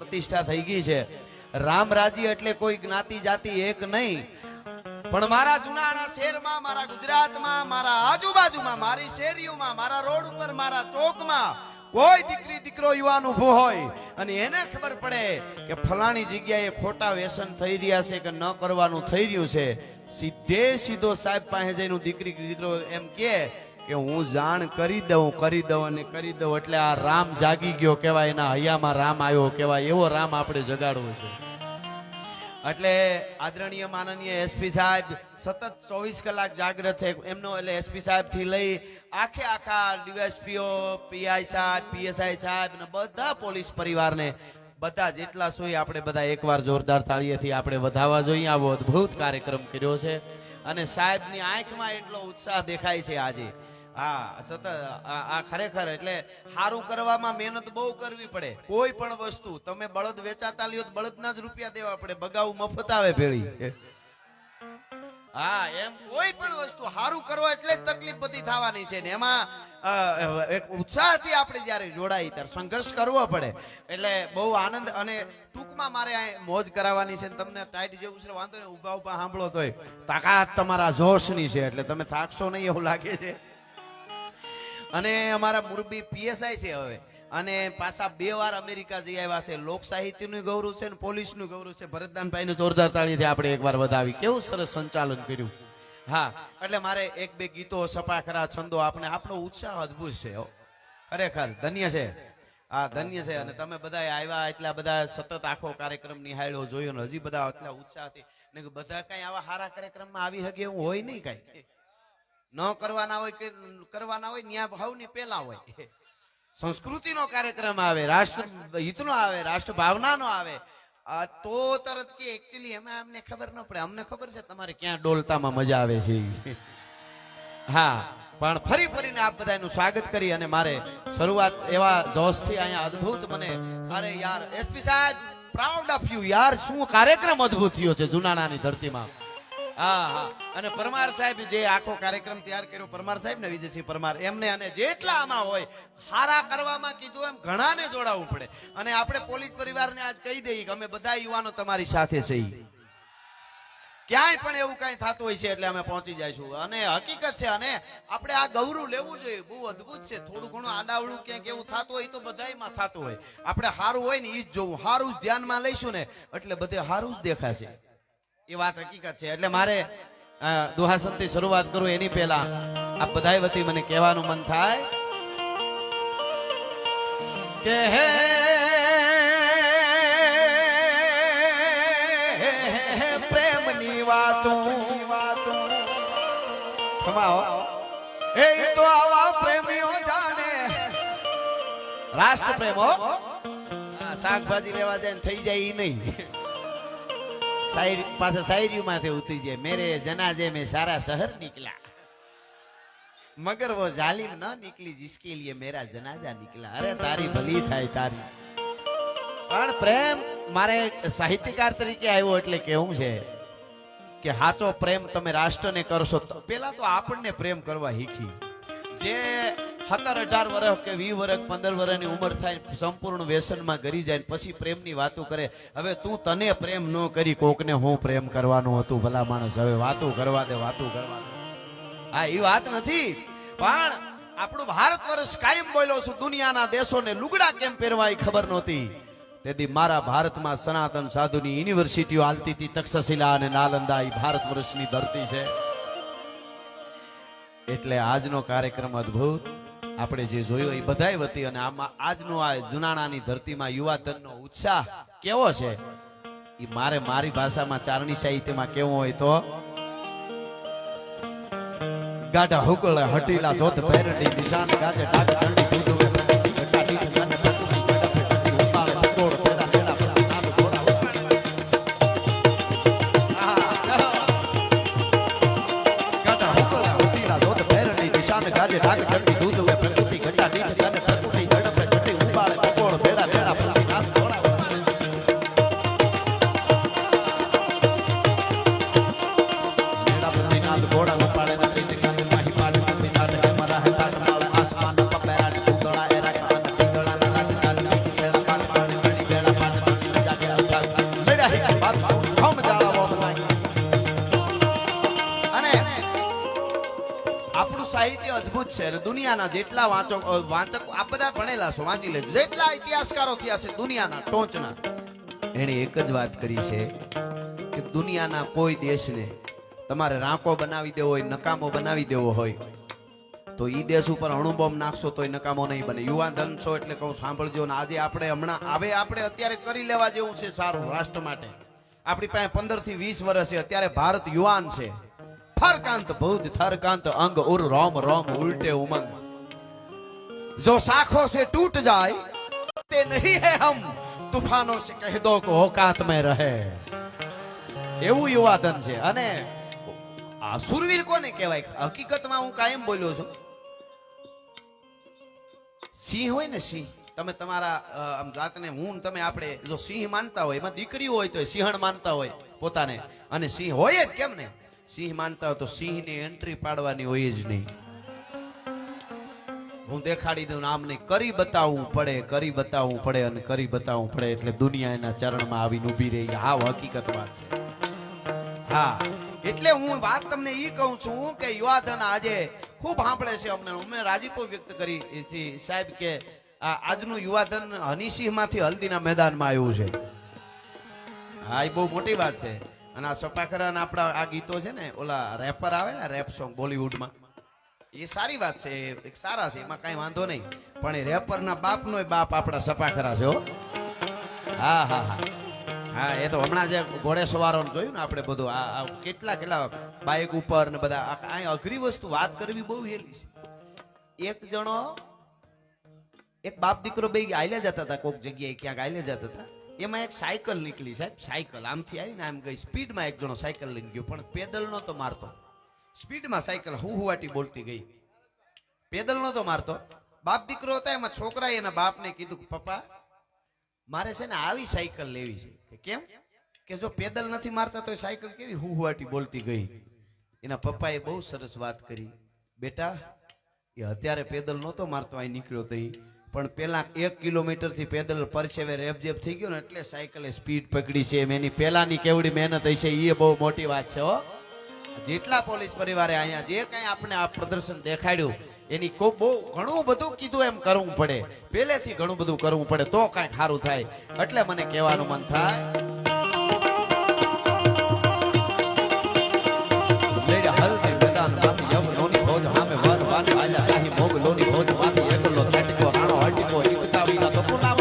પ્રતિષ્ઠા થઈ ગઈ છે. રામ રાજ્ય એટલે કોઈ જ્ઞાતિ જાતિ એક નહીં, પણ મારા જુનાણા શહેરમાં, મારા ગુજરાતમાં, મારા આજુબાજુમાં, મારી શેરીઓમાં, મારા રોડ ઉપર, મારા ચોકમાં કોઈ દીકરી દીકરો યુવાન ઉભો હોય અને એને ખબર પડે કે ફલાણી જગ્યાએ ખોટા વ્યસન થઈ રહ્યા છે કે ન કરવાનું થઈ રહ્યું છે, સીધે સીધો સાહેબ પાસે જઈને દીકરી દીકરો એમ કે હું જાણ કરી દઉં અને કરી દઉં એટલે આ રામ જાગી ગયો કહેવાય, એના હૈયામાં રામ આવ્યો કહેવાય. એવો રામ આપણે જગાડવો છે. એટલે આદરણીય માનનીય એસપી સાહેબ સતત 24 કલાક જાગ્રત છે એમનો. એટલે એસપી સાહેબ થી લઈ આખા ડીવાયએસપીઓ, પીઆઈ સાહેબ, પીએસઆઈ સાહેબ ને બધા પોલીસ પરિવારને બધા જેટલા સોય આપણે બધા એકવાર જોરદાર તાળીએથી આપણે વધાવવા જોઈએ. આવો અદ્ભુત કાર્યક્રમ કર્યો છે અને સાહેબની આંખમાં એટલો ઉત્સાહ દેખાય છે આજે. હા, સતત આ ખરેખર એટલે સારું કરવામાં મહેનત બહુ કરવી પડે. કોઈ પણ વસ્તુ તમે બળદ વેચાતા લ્યો તો બળદના જ રૂપિયા દેવા પડે, બગાવું મફત આવે ભેળી. હા, એમ કોઈ પણ વસ્તુ સારું કરો એટલે જ તકલીફ બધી થવાની છે ને એમાં એક ઉત્સાહથી આપણે જયારે જોડાઈ ત્યારે સંઘર્ષ કરવો પડે. એટલે બહુ આનંદ અને ટૂંકમાં મારે મોજ કરાવવાની છે. તમને ટાઈટ જેવું છે વાંધો નહીં, ઉભા ઉભા સાંભળો તોય તાકાત તમારા જોશની છે એટલે તમે થાકશો નહીં એવું લાગે છે. અને અમારા મુરબી પીએસઆઈ છે હવે, અને પાછા 2 વાર અમેરિકા જઈ આવ્યા છે. લોક સાહિત્યનું ગૌરવ છે ને પોલીસનું ગૌરવ છે. ભરતદાનભાઈનું જોરદાર તાળીથી આપણે એકવાર વધાવી. કેવું સરસ સંચાલન કર્યું. હા, એટલે મારે 1-2 ગીતો, સપાખરા, છંદો, આપણો ઉત્સાહ અદભુત છે. ખરેખર ધન્ય છે. હા, ધન્ય છે. અને તમે બધા આવ્યા એટલા બધા સતત આખો કાર્યક્રમ નિહાળ્યો, જોયો ને હજી બધા એટલા ઉત્સાહથી ને બધા કઈ આવા સારા કાર્યક્રમમાં આવી શકે એવું હોય નહીં. કઈ ન કરવાના હોય કે કરવાના હોય ન્યા ભાવની પેલા હોય. સંસ્કૃતિનો કાર્યક્રમ આવે, રાષ્ટ્ર હિતનો આવે, રાષ્ટ્ર ભાવનાનો આવે તો તરત કે એકચ્યુઅલી એમાં અમને ખબર ન પડે. અમને ખબર છે તમારે ક્યાં ડોલતામાં મજા આવે છે. હા, પણ ફરીને આપ બધાનું સ્વાગત કરી અને મારે શરૂઆત એવા જોશથી અહીંયા અદ્ભુત મને અરે યાર એસપી સાહેબ પ્રાઉડ ઓફ યુ યાર, શું કાર્યક્રમ અદ્ભુત થયો છે જુનાણાની ધરતીમાં. હા, અને પરમાર સાહેબ જે આખો કાર્યક્રમ તૈયાર કર્યો, પરમાર સાહેબ ને વિજયસિંહ પરમાર એમને, અને જેટલા આમાં હોય હારા કરવામાં કીધું એમ ઘણાને જોડાવવું પડે. અને આપણે પોલીસ પરિવારને આજ કહી દઈએ કે અમે બધા યુવાનો તમારી સાથે છીએ. ક્યાંય પણ એવું કઈ થતું હોય છે એટલે અમે પહોંચી જઈશું. અને હકીકત છે અને આપણે આ ગૌરવ લેવું જોઈએ. બહુ અદભુત છે. થોડું ઘણું આડાવડું ક્યાંક એવું થતું હોય તો બધાયમાં થતું હોય. આપણે સારું હોય ને એ જ જોવું, સારું જ ધ્યાનમાં લઈશું ને એટલે બધે સારું જ દેખાશે. એ વાત હકીકત છે. એટલે મારે દુહાસનથી શરૂઆત કરું એની પહેલા આ બધાય વતી મને કહેવાનું મન થાય કે હે પ્રેમની વાતો એ તો આવા પ્રેમીઓ જાણે રાષ્ટ્ર પ્રેમો. શાકભાજી લેવા જાય ને થઈ જાય એ નહીં, पास शायरी में उतरी जाए मेरे जनाजे में सारा शहर निकला मगर वो जालिम न निकली जिसके लिए मेरा जनाजा निकला. अरे तारी भली थाय तारी. पण प्रेम मारे साहित्यकार तरीके आव्यो એટલે કેવું છે કે સાચો પ્રેમ તમે રાષ્ટ્રને કરશો તો પહેલા તો આપણને પ્રેમ કરવા શીખી. જે 17-18 વર્ષ કે 20 વર્ષ 15 વર્ષની ઉંમર થાય સંપૂર્ણ વ્યસનમાં ગરી જાય પછી પ્રેમની વાતો કરે. હવે તું તને પ્રેમ ન કરી કોકને હું પ્રેમ કરવાનું હતું ભલા માણસ. હવે વાતો કરવા દે. હા, એ વાત નથી. પણ આપણું ભારત વર્ષ કાયમ બોલ્યો છું દુનિયાના દેશોને લુગડા કેમ પહેરવા એ ખબર નહોતી. તેથી મારા ભારતમાં સનાતન સાધુની યુનિવર્સિટીઓ હાલતી હતી, તક્ષશિલા અને નાલંદા. એ ભારત વર્ષની ધરતી છે. એટલે આજનો કાર્યક્રમ અદ્ભુત આપણે જે જોયો એ બધાય વતી અને આમાં આજનો આ જુનાણાની ધરતીમાં યુવાધનનો ઉત્સાહ કેવો છે એ મારે મારી ભાષામાં ચારણી સાહિત્યમાં કેવો હોય તો ગાઢા હુકળે હટીલા ધોત ભેરડી નિશાન ગાજે ડાક ચંડી દૂધ ગાજે ડાક ચંડી દૂધ વે પ્રકૃતિ ઘટા દીઠ તને પ્રકૃતિ ઝડપે છટી ઉબાળે પકોળ ભેડા ભેડા પ્રતિ નાથ ઘોડા ભેડા પ્રતિ નાથ ઘોડા ઉપાડે નથી કાને માહી પાડે નથી નાથ હે મરા હે તાટ માળ આસમાન પપેરાટ ઉદળા છે અને દુનિયાના જેટલા વાંચક આ બધા ભણેલા છો, વાંચી લેજો, જેટલા ઇતિહાસકારો થયા છે દુનિયાના ટોચના, એને એક જ વાત કરી છે કે દુનિયાના કોઈ દેશને તમારે રાંકો બનાવી દેવો હોય, નકામો બનાવી દેવો હોય, તો ઈ દેશ ઉપર અણુબોમ્બ નાખશો તોય નકામો નહીં બને. યુવાન ધન છો એટલે કહું સાંભળજો ને. આજે આપણે અત્યારે કરી લેવા જેવું છે સારું રાષ્ટ્ર માટે. આપણી પાસે 15 થી 20 વર્ષ છે. અત્યારે ભારત યુવાન છે. ફરકાંત ભુજ થરકાંત અંગ ઉર રોમ રોમ ઉલ્ટે ઉમંગ, જો સાખો से टूट जाए ते नहीं है हम, तूफानों से कह दो को औकात में રહે. એવું યુવાધન છે. અને આ સુરવીર કોને કહેવાય? હકીકતમાં હું કાયમ બોલ્યો છું, સિંહ હોય ને સિંહ, તમે તમારા આમ જાતને હું તમે આપણે જો સિંહ માનતા હોય, એમાં દીકરીઓ હોય તો સિંહણ માનતા હોય પોતાને, અને સિંહ હોય જ કેમ ને, સિંહ માનતા હોય તો સિંહની એન્ટ્રી પાડવાની હોય જ નહીં. હું દેખાડી દઉં આમ નહીં, કરી બતાવવું પડે, કરી બતાવવું પડે અને કરી બતાવવું પડે એટલે દુનિયા એના ચરણમાં આવીને ઊભી રહી. હા, હકીકત વાત છે. હા, એટલે હું વાત તમને ઈ કહું છું કે યુવાધન આજે ખૂબ સાંભળે છે. અમે રાજીપો વ્યક્ત કરી છે સાહેબ કે આજનું યુવાધન હનીસિંહ માંથી હલ્દીના મેદાનમાં આવ્યું છે. હા, એ બહુ મોટી વાત છે. અને આ સપાખરા આપણા આ ગીતો છે ને, ઓલા રેપર આવે ને, રેપ સોંગ બોલીવુડમાં, એ સારી વાત છે, એક સારા છે, એમાં કઈ વાંધો નહીં. પણ એ રેપરના બાપનો બાપ આપણા સપાખરા છે. હા હા હા હા, એ તો હમણાં જે ઘોડે સવારો જોયું ને આપણે બધું, આ કેટલા બાઇક ઉપર ને બધા, આ અઘરી વસ્તુ વાત કરવી બહુ હેલી છે. એક જણો, એક બાપ દીકરો બે આયલા જતા હતા કોઈક જગ્યાએ, ક્યાંક આયલા જતા હતા. એમાં એક સાયકલ નીકળી સાહેબ, સાયકલ આમથી આવી ને આમ ગઈ સ્પીડમાં. એક જણો સાયકલ લઈને ગયો પણ પેદલ નતો મારતો, સ્પીડમાં સાયકલ હુવાટી બોલતી ગઈ, પેદલ નતો મારતો. બાપ દીકરો હતા, એમાં છોકરાએ એના બાપને કીધું કે પપ્પા મારે છે ને આવી સાયકલ લેવી છે. કે કેમ? કે જો પેદલ નથી મારતા તો સાયકલ કેવી હુવાટી બોલતી ગઈ. એના પપ્પાએ બહુ સરસ વાત કરી, બેટા એ અત્યારે પેદલ નતો મારતો, અહીં નીકળ્યો તો પણ પેલા 1 કિલોમીટર થી પેદલ પરસેવે રેપજેપ થઈ ગયો ને એટલે સાયકલે સ્પીડ પકડી છે. એની પેલાની કેવડી મહેનત હશે એ બહુ મોટી વાત છે. હો, જેટલા પોલીસ પરિવારે અહીંયા જે કઈ આપણે આ પ્રદર્શન દેખાડ્યું એની બહુ ઘણું બધું કીધું એમ કરવું પડે, પહેલેથી ઘણું બધું કરવું પડે તો કઈ સારું થાય. એટલે મને કહેવાનું મન થાય, હલ્દી મેદાન માંથી યવનોની ફોજ સામે વન વાને આજા શાહી મોગલોની ફોજ માંથી એકલો ઝટકો રાણો હટીકો એકતાવીના તપુના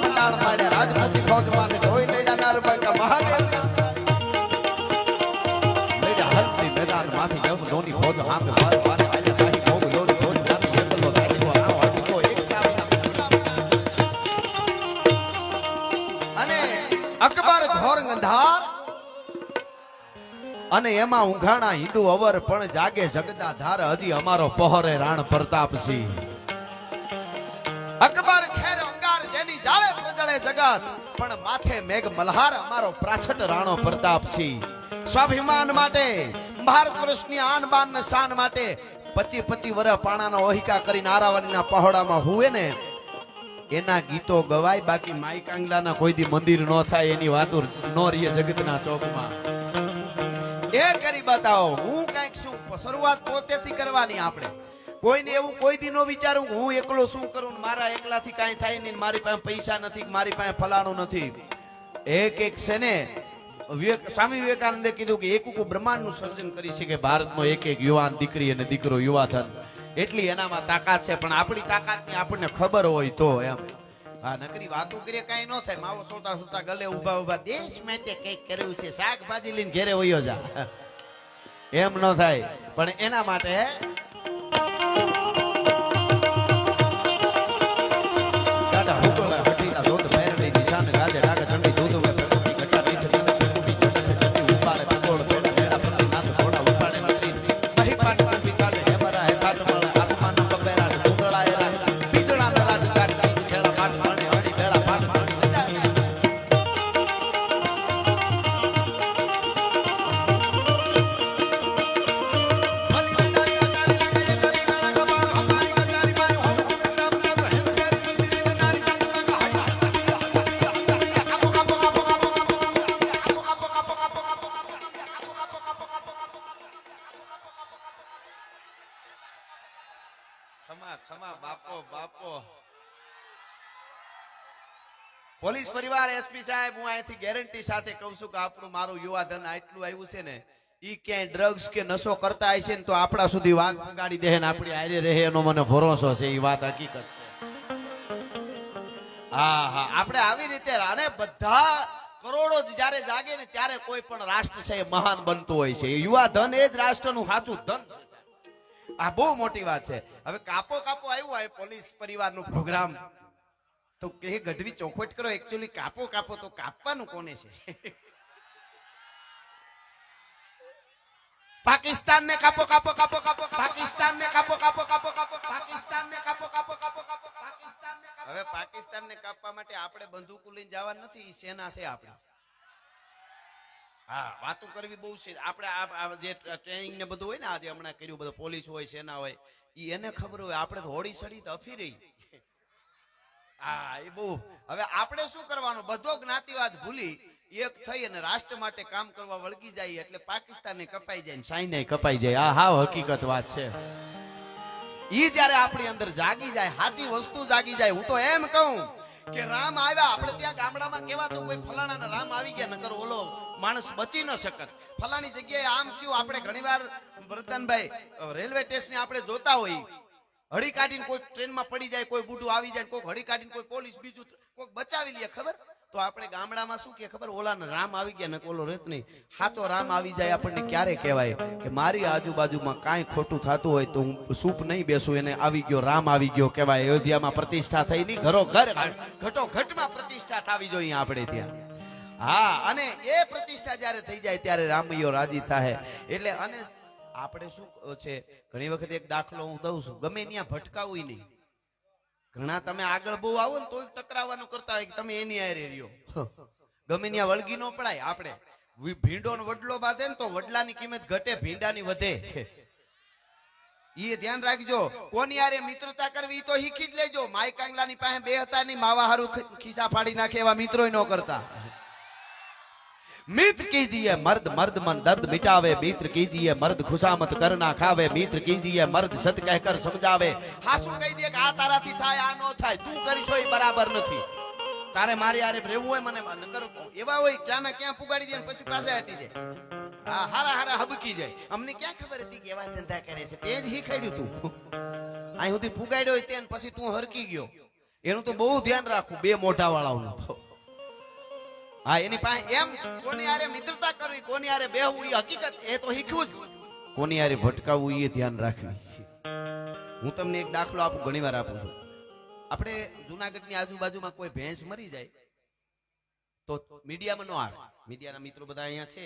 મંડાણ માડે રાજપૂતી ફોજ માંથી ધોઈ લેડા નારબાકા મહાદેવ. હલ્દી મેદાન માંથી યવનોની ફોજ સામે વન વાને આજા શાહી મોગલોની ફોજ માંથી એકલો ઝટકો રાણો હટીકો એકતાવીના. અને અકબર ઘોર ગંધાર અને એમાં ઊંઘાણા હિન્દુ અવર પણ જાગે જગદા ધાર, હજી અમારો પહોરે રાણ પ્રતાપસિંહ. અકબર ખેર અંગાર જેની જાળે પ્રજળે જગત, પણ માથે મેઘ મલ્હાર અમારો પ્રાછટ રાણો પ્રતાપસિંહ. સ્વાભિમાન માટે, ભારત વર્ષની આન બાન ને શાન માટે 25 વર્ષ પાણાનો ઓહિકા કરીને આરાવલીના પહોળામાં હુએ ને એના ગીતો ગવાય. બાકી માઈ કાંગલાના કોઈ દી મંદિર ન થાય એની વાતો નો રીએ જગતના ચોકમાં. એ કરી બતાવો. હું કઈક શું શરૂઆત પોતેથી કરવાની. આપણે કોઈને એવું કોઈ દી નો વિચારું હું એકલો શું કરું, મારા એકલાથી કાંઈ થાય નહીં, મારી પાસે પૈસા નથી, મારી પાસે ફલાણું નથી. એક છે ને સ્વામી વિવેકાનંદે કીધું કે એક બ્રહ્માંડનું સર્જન કરી શકે ભારતનો એક યુવાન દીકરી અને દીકરો યુવાધન. એટલી એનામાં તાકાત છે. પણ આપણી તાકાતની આપણને ખબર હોય તો એમ. હા, નકરી વાતો કરીએ કઈ ન થાય. માવો સોતા સોતા ગલે ઉભા દેશ માટે કઈક કર્યું છે, શાકભાજી લઈને ઘેરે વયો જા, એમ ન થાય. પણ એના માટે પોલીસ પરિવાર, એસપી સાહેબ, હું અહીંથી ગેરંટી સાથે કહું છું કે આપણું મારું યુવાધન આટલું આવ્યું છે ને, ઈ ક્યાંય ડ્રગ્સ કે નશો કરતા હશે ને તો આપણા સુધી વાત પગાડી દે ને આપણી હારે રહે એનો મને ભરોસો છે. એ વાત હકીકત છે. હા હા, આપણે આવી રીતે અને બધા કરોડો જ્યારે જાગે ને ત્યારે કોઈ પણ રાષ્ટ્ર છે એ મહાન બનતું હોય છે. યુવા ધન એ જ રાષ્ટ્રનું સાચું ધન છે. આ બહુ મોટી વાત છે. હવે કાપો કાપો આવ્યું હોય પોલીસ પરિવારનો પ્રોગ્રામ, તો કે ગઢવી ચોખવટ કરો. એકચ્યુઅલી કાપો કાપો તો કાપવાનું કોને છે? પાકિસ્તાન ને કાપો કાપો કાપો કાપો, પાકિસ્તાન ને કાપો કાપો કાપો કાપો, પાકિસ્તાન ને કાપો કાપો કાપો કાપો, પાકિસ્તાન ને. હવે પાકિસ્તાન ને કાપવા માટે આપણે બંદૂકો લઈને જવાનું નથી, સેના છે આપણી. હા, વાતો કરવી બહુ છે. આપણે આ જે ટ્રેનિંગ ને બધું હોય ને, આજે હમણાં કર્યું બધું, પોલીસ હોય, સેના હોય, ઈ એને ખબર હોય. આપણે હોડી સડી તો અફી રહી. હા, એ બહુ. હવે આપણે શું કરવાનું? બધો જ્ઞાતિવાદ ભૂલી એક થઈ અને રાષ્ટ્ર માટે કામ કરવા વળગી જાય એટલે પાકિસ્તાન કપાઈ જાય, ચાઇના કપાઈ જાય. આ હાવ હકીકત વાત છે. ઈ જયારે આપણી અંદર જાગી જાય, સાચી વસ્તુ જાગી જાય. હું તો એમ કહું કે રામ આવ્યા. આપણે ત્યાં ગામડામાં કેવા તો કોઈ ફલાણા રામ આવી ગયા, નકર ઓલો માણસ બચી ન શકત. ફલાણી જગ્યાએ આમ થયું. આપણે ઘણીવાર વરદાનભાઈ રેલવે સ્ટેશને આપણે જોતા હોય, હળી કાઢીને કોઈ ટ્રેનમાં પડી જાય, કોઈ બુઢું આવી જાય, કોઈ હળી કાઢીને કોઈ પોલીસ બીજું કોઈ બચાવી લે. ખબર? તો આપણે ગામડામાં શું કે ખબર? ઓલા રામ આવી ગયા ને ઓલો રેત નહીં. સાચો રામ આવી જાય આપણને ક્યારે કહેવાય કે મારી આજુબાજુમાં કાંઈ ખોટું થતું હોય તો હું સૂપ નહીં બેસું, એને આવી ગયો, રામ આવી ગયો કહેવાય. અયોધ્યામાં પ્રતિષ્ઠા થઈ નહીં, ઘરો ઘર ઘટો ઘટમાં પ્રતિષ્ઠા થવી જોઈએ આપણે ત્યાં. હા, અને એ પ્રતિષ્ઠા જયારે થઈ જાય ત્યારે રામૈયો રાજી થાય. એટલે અને આપણે શું છે, ઘણી વખત એક દાખલો હું દઉં છું, ગમે ત્યાં ભટકાવું નહીં. ઘણા તમે આગળ બહુ આવો ને તો ટકરાવાનું કરતા હોય કે તમે એની હારે રહ્યો. ગમે ત્યાં વળગી ન પડાય. આપણે ભીંડો ને વડલો બાંધે ને તો વડલાની કિંમત ઘટે, ભીંડાની વધે. એ ધ્યાન રાખજો. કોની હારે મિત્રતા કરવી તો શીખી જ લેજો. માય કાંગલાની પાસે બે હતા નહીં, માવા હારું ખિસ્સા ફાડી નાખે એવા મિત્રો ન કરતા. मित्र कीजिए मर्द मर्द मन दर्द मिटावे, मित्र कीजिए मर्द खुशामत करना खावे, मित्र कीजिए मर्द सत कहकर समझावे. हासु કહી દે કે આ તારાથી થાય, આ નો થાય, તું કરીશો એ બરાબર નથી. તારે મારી હારે રહેવું હોય મને નકર એવા હોય ક્યાં ના ક્યાં પુગાડી દે ને પછી પાસે હટી જાય. હા, હારા હારા હબકી જાય. અમને ક્યાં ખબર હતી કે એવા ધંધા કરે છે? તે જ શીખવાડ્યું તું. અહીં સુધી પુગાડ્યો હોય તેને પછી તું હરકી ગયો. એનું તો બહુ ધ્યાન રાખવું બે મોઢા વાળાનું. હા, એની પાસે એમ કોની હારે મિત્રતા કરવી, કોની હારે બેહવું એ હકીકત એ તો શીખવું જ. કોની હારે ભટકાવવું એ ધ્યાન રાખવી. હું તમને એક દાખલો આપું, ઘણી વાર આપું છું. આપણે જુનાગઢની આજુબાજુમાં કોઈ ભેંસ મરી જાય તો મીડિયામાં ન આવે. મીડિયાના મિત્રો બધા અહીંયા છે,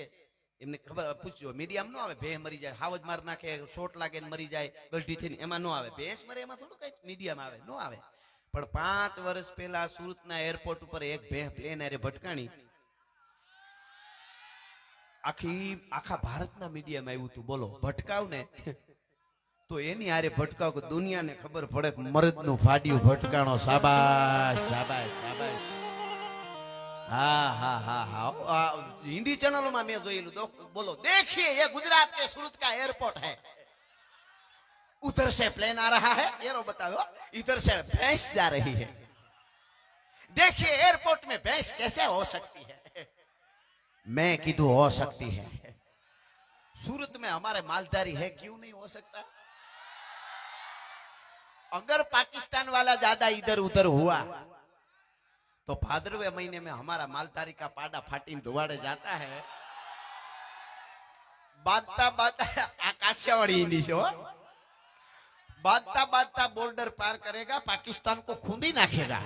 એમને ખબર પૂછજો. મીડિયામાં ન આવે. ભેંસ મરી જાય, હાવજ માર નાખે, શોટ લાગે ને મરી જાય ગલઢી થઈને, એમાં ન આવે. ભેંસ મરે એમાં થોડું કઈ મીડિયામાં આવે, ન આવે. પણ 5 વર્ષ પહેલા સુરતના એરપોર્ટ ઉપર એક ભેંસ પ્લેન હારે ભટકાણી. આખા ભારતના મીડિયામાં આવ્યું હતું. બોલો, ભટકાવ ને તો એની હારે ભટકાવ કે દુનિયાને ખબર પડે કે મર્દનું ફાડ્યું ભટકાણો. શાબાશ શાબાશ શાબાશ. હા હા હા હા, હિન્દી ચેનલોમાં મેં જોયેલું. બોલો, देखिए ये गुजरात के सूरत का एयरपोर्ट है, उधर से प्लेन आ रहा है, एरो बताओ, इधर से भैंस जा रही है. देखिए एयरपोर्ट में भैंस कैसे हो सकती है? मैं कीधु हो सकती है. सूरत में हमारे मालधारी है, क्यों नहीं हो सकता? अगर पाकिस्तान वाला ज्यादा इधर उधर हुआ तो भादरवे महीने में हमारा मालधारी का पाड़ा फाटी धुआड़े जाता है. बांधता बांधता काठियावाड़ी हिंदी से हो, बांधता बांधता बॉर्डर पार करेगा, पाकिस्तान को खूंदी नाखेगा.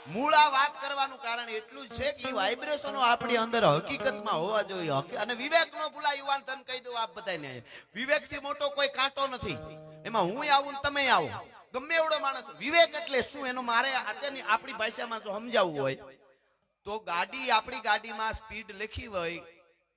મૂળા વાત કરવાનું કારણ એટલું જ છે કે વાઇબ્રેશનો આપણી અંદર હકીકતમાં હોવા જોઈએ. અને વિવેક નો ભૂલા. યુવાન તને કહી દઉં આપ બધાને, વિવેક થી મોટો કોઈ કાંટો નથી. એમાં હું આવું ને તમે આવો, ગમે એવડો માણસ. વિવેક એટલે શું એનું મારે અત્યારની આપણી ભાષામાં જો સમજાવવું હોય તો ગાડી, આપણી ગાડીમાં સ્પીડ લખી હોય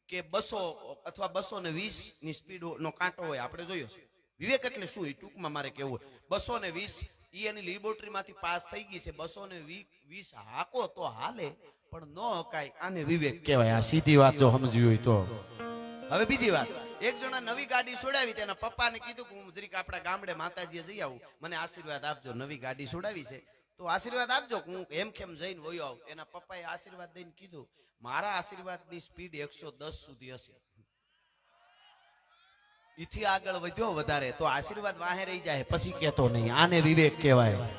કે 200 અથવા 220 ની સ્પીડ નો કાંટો હોય, આપણે જોયો છે. વિવેક એટલે શું એ ટૂંકમાં મારે કેવું હોય. 220 એની લેબોરેટરી માંથી પાસ થઈ ગઈ છે. 220 હાકો તો હાલે, પણ નો હકાય. આને વિવેક કહેવાય. આ સીધી વાત જો સમજવી હોય તો. હવે બીજી વાત, એક જણા નવી ગાડી છોડાવી, તેના પપ્પાને કીધું કે હું જરીક આપણા ગામડે માતાજીએ જઈ આવું, મને આશીર્વાદ આપજો, નવી ગાડી છોડાવી છે. તો આશીર્વાદ આપજો. હું એમ કેમ જઈને વયો આવું. એના પપ્પાએ આશીર્વાદ દઈને કીધું મારા આશીર્વાદની સ્પીડ 110 સુધી હશે. ઈથી આગળ વધ્યો વધારે તો આશીર્વાદ વાહે રહી જાય, પછી કેતો નહીં. આને વિવેક કહેવાય.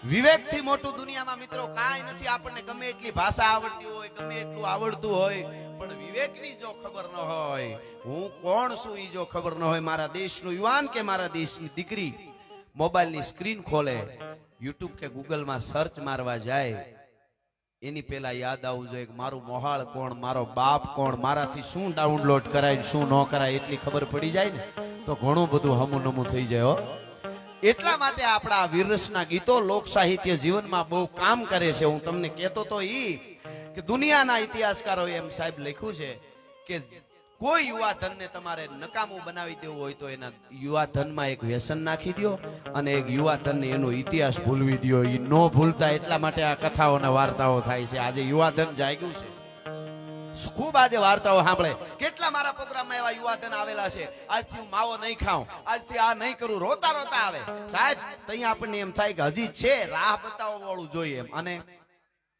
વિવેક થી મોટું દુનિયામાં મિત્રો કાંઈ નથી. આપણને ગમે એટલી ભાષા આવડતી હોય, ગમે એટલું આવડતું હોય, પણ વિવેકની જો ખબર ન હોય, હું કોણ છું ઈ જો ખબર ન હોય, મારા દેશનો યુવાન કે મારા દેશની દીકરી મોબાઈલની સ્ક્રીન ખોલે, યુટ્યુબ કે ગૂગલમાં સર્ચ મારવા જાય, એની પેલા યાદ આવવું જોઈએ કે મારું મોહાળ કોણ, મારો બાપ કોણ, મારાથી શું ડાઉનલોડ કરાય શું ન કરાય એટલી ખબર પડી જાય ને તો ઘણું બધું હમું નમું થઈ જાય હો. એટલા માટે આપણા વીરરસના ગીતો લોક સાહિત્ય જીવનમાં બહુ કામ કરે છે. હું તમને કહેતો તો ઈ કે દુનિયાના ઇતિહાસકારોએ એમ સાહેબ લખ્યું છે કે કોઈ યુવા ધનને તમારે નકામું બનાવી દેવું હોય તો એના યુવા ધનમાં એક વ્યસન નાખી દો અને એક યુવા ધનને એનો ઇતિહાસ ભૂલવી દો. એ ન ભૂલતા એટલા માટે આ કથાઓ અને વાર્તાઓ થાય છે. આજે યુવા ધન જાગ્યું છે. ખૂબ આજે વાર્તાઓ સાંભળે. કેટલા મારા પ્રોગ્રામમાં એવા યુવા ધન આવેલા છે, આજથી હું માવો નહીં ખાઉં, આજથી આ નહીં કરું, રોતા રોતા આવે. સાહેબ ત્યાં આપણને એમ થાય કે હજી છે, રાહ બતાવવા વાળું જોઈએ એમ. અને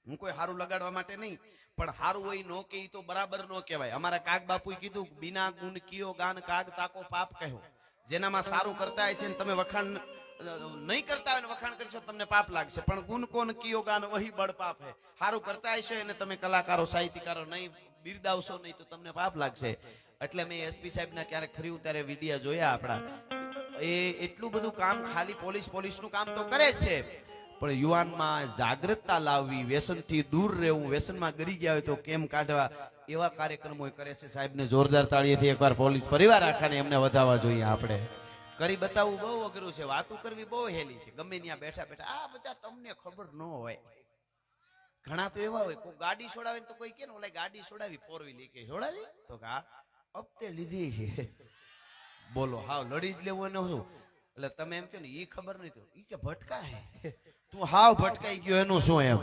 હું કોઈ સારું લગાડવા માટે નહીં, પણ હારું હોય નો કે તો બરાબર નો કહેવાય. અમારા કાગ બાપુએ કીધું બિના ગુણ કિયો ગાન કાગ તાકો પાપ કહ્યો. જેનામાં સારું કરતા હશે ને તમે વખાણ નહીં કરતા હોય ને વખાણ કરશો તમને પાપ લાગશે, પણ ગુણ કોણ કિયો ગાન વહી બળ પાપ હે. સારું કરતા હશે અને તમે કલાકારો સાહિત્યકારો નહીં બિરદાવશો નહીં તો તમને પાપ લાગશે. એટલે મેં એસપી સાહેબના ક્યારેક ફરી ત્યારે વિડિયા જોયા આપણા. એ એટલું બધું કામ ખાલી પોલીસનું કામ તો કરે જ છે, પણ યુવાનમાં જાગૃતતા લાવવી, વ્યસનથી દૂર રહેવું, વ્યસનમાં ગરી ગયા હોય તો કેમ કાઢવા, એવા કાર્યક્રમો કરે છે. સાહેબને જોરદાર તાળીથી એકવાર પોલીસ પરિવાર આખાને એમને વધાવવા જોઈએ. આપણે કરી બતાવવું બહુ અઘરું છે, વાતો કરવી બહુ હેલી છે. ગમે ત્યાં બેઠા બેઠા આ બધા તમને ખબર ન હોય. ઘણા તો એવા હોય કોઈ ગાડી છોડાવે તો કોઈ કે ને ઓલા ગાડી છોડાવી 4 વ્હીલ કે છોડાવી તો કે આ હપ્તે લીધી છે. બોલો હાવ લડી જ લેવું એને શું? એટલે તમે એમ કે ને ઈ ખબર નહીં તો ઈ કે ભટકા હે, તું હાવ ભટકાઈ ગયો એનું શું એમ.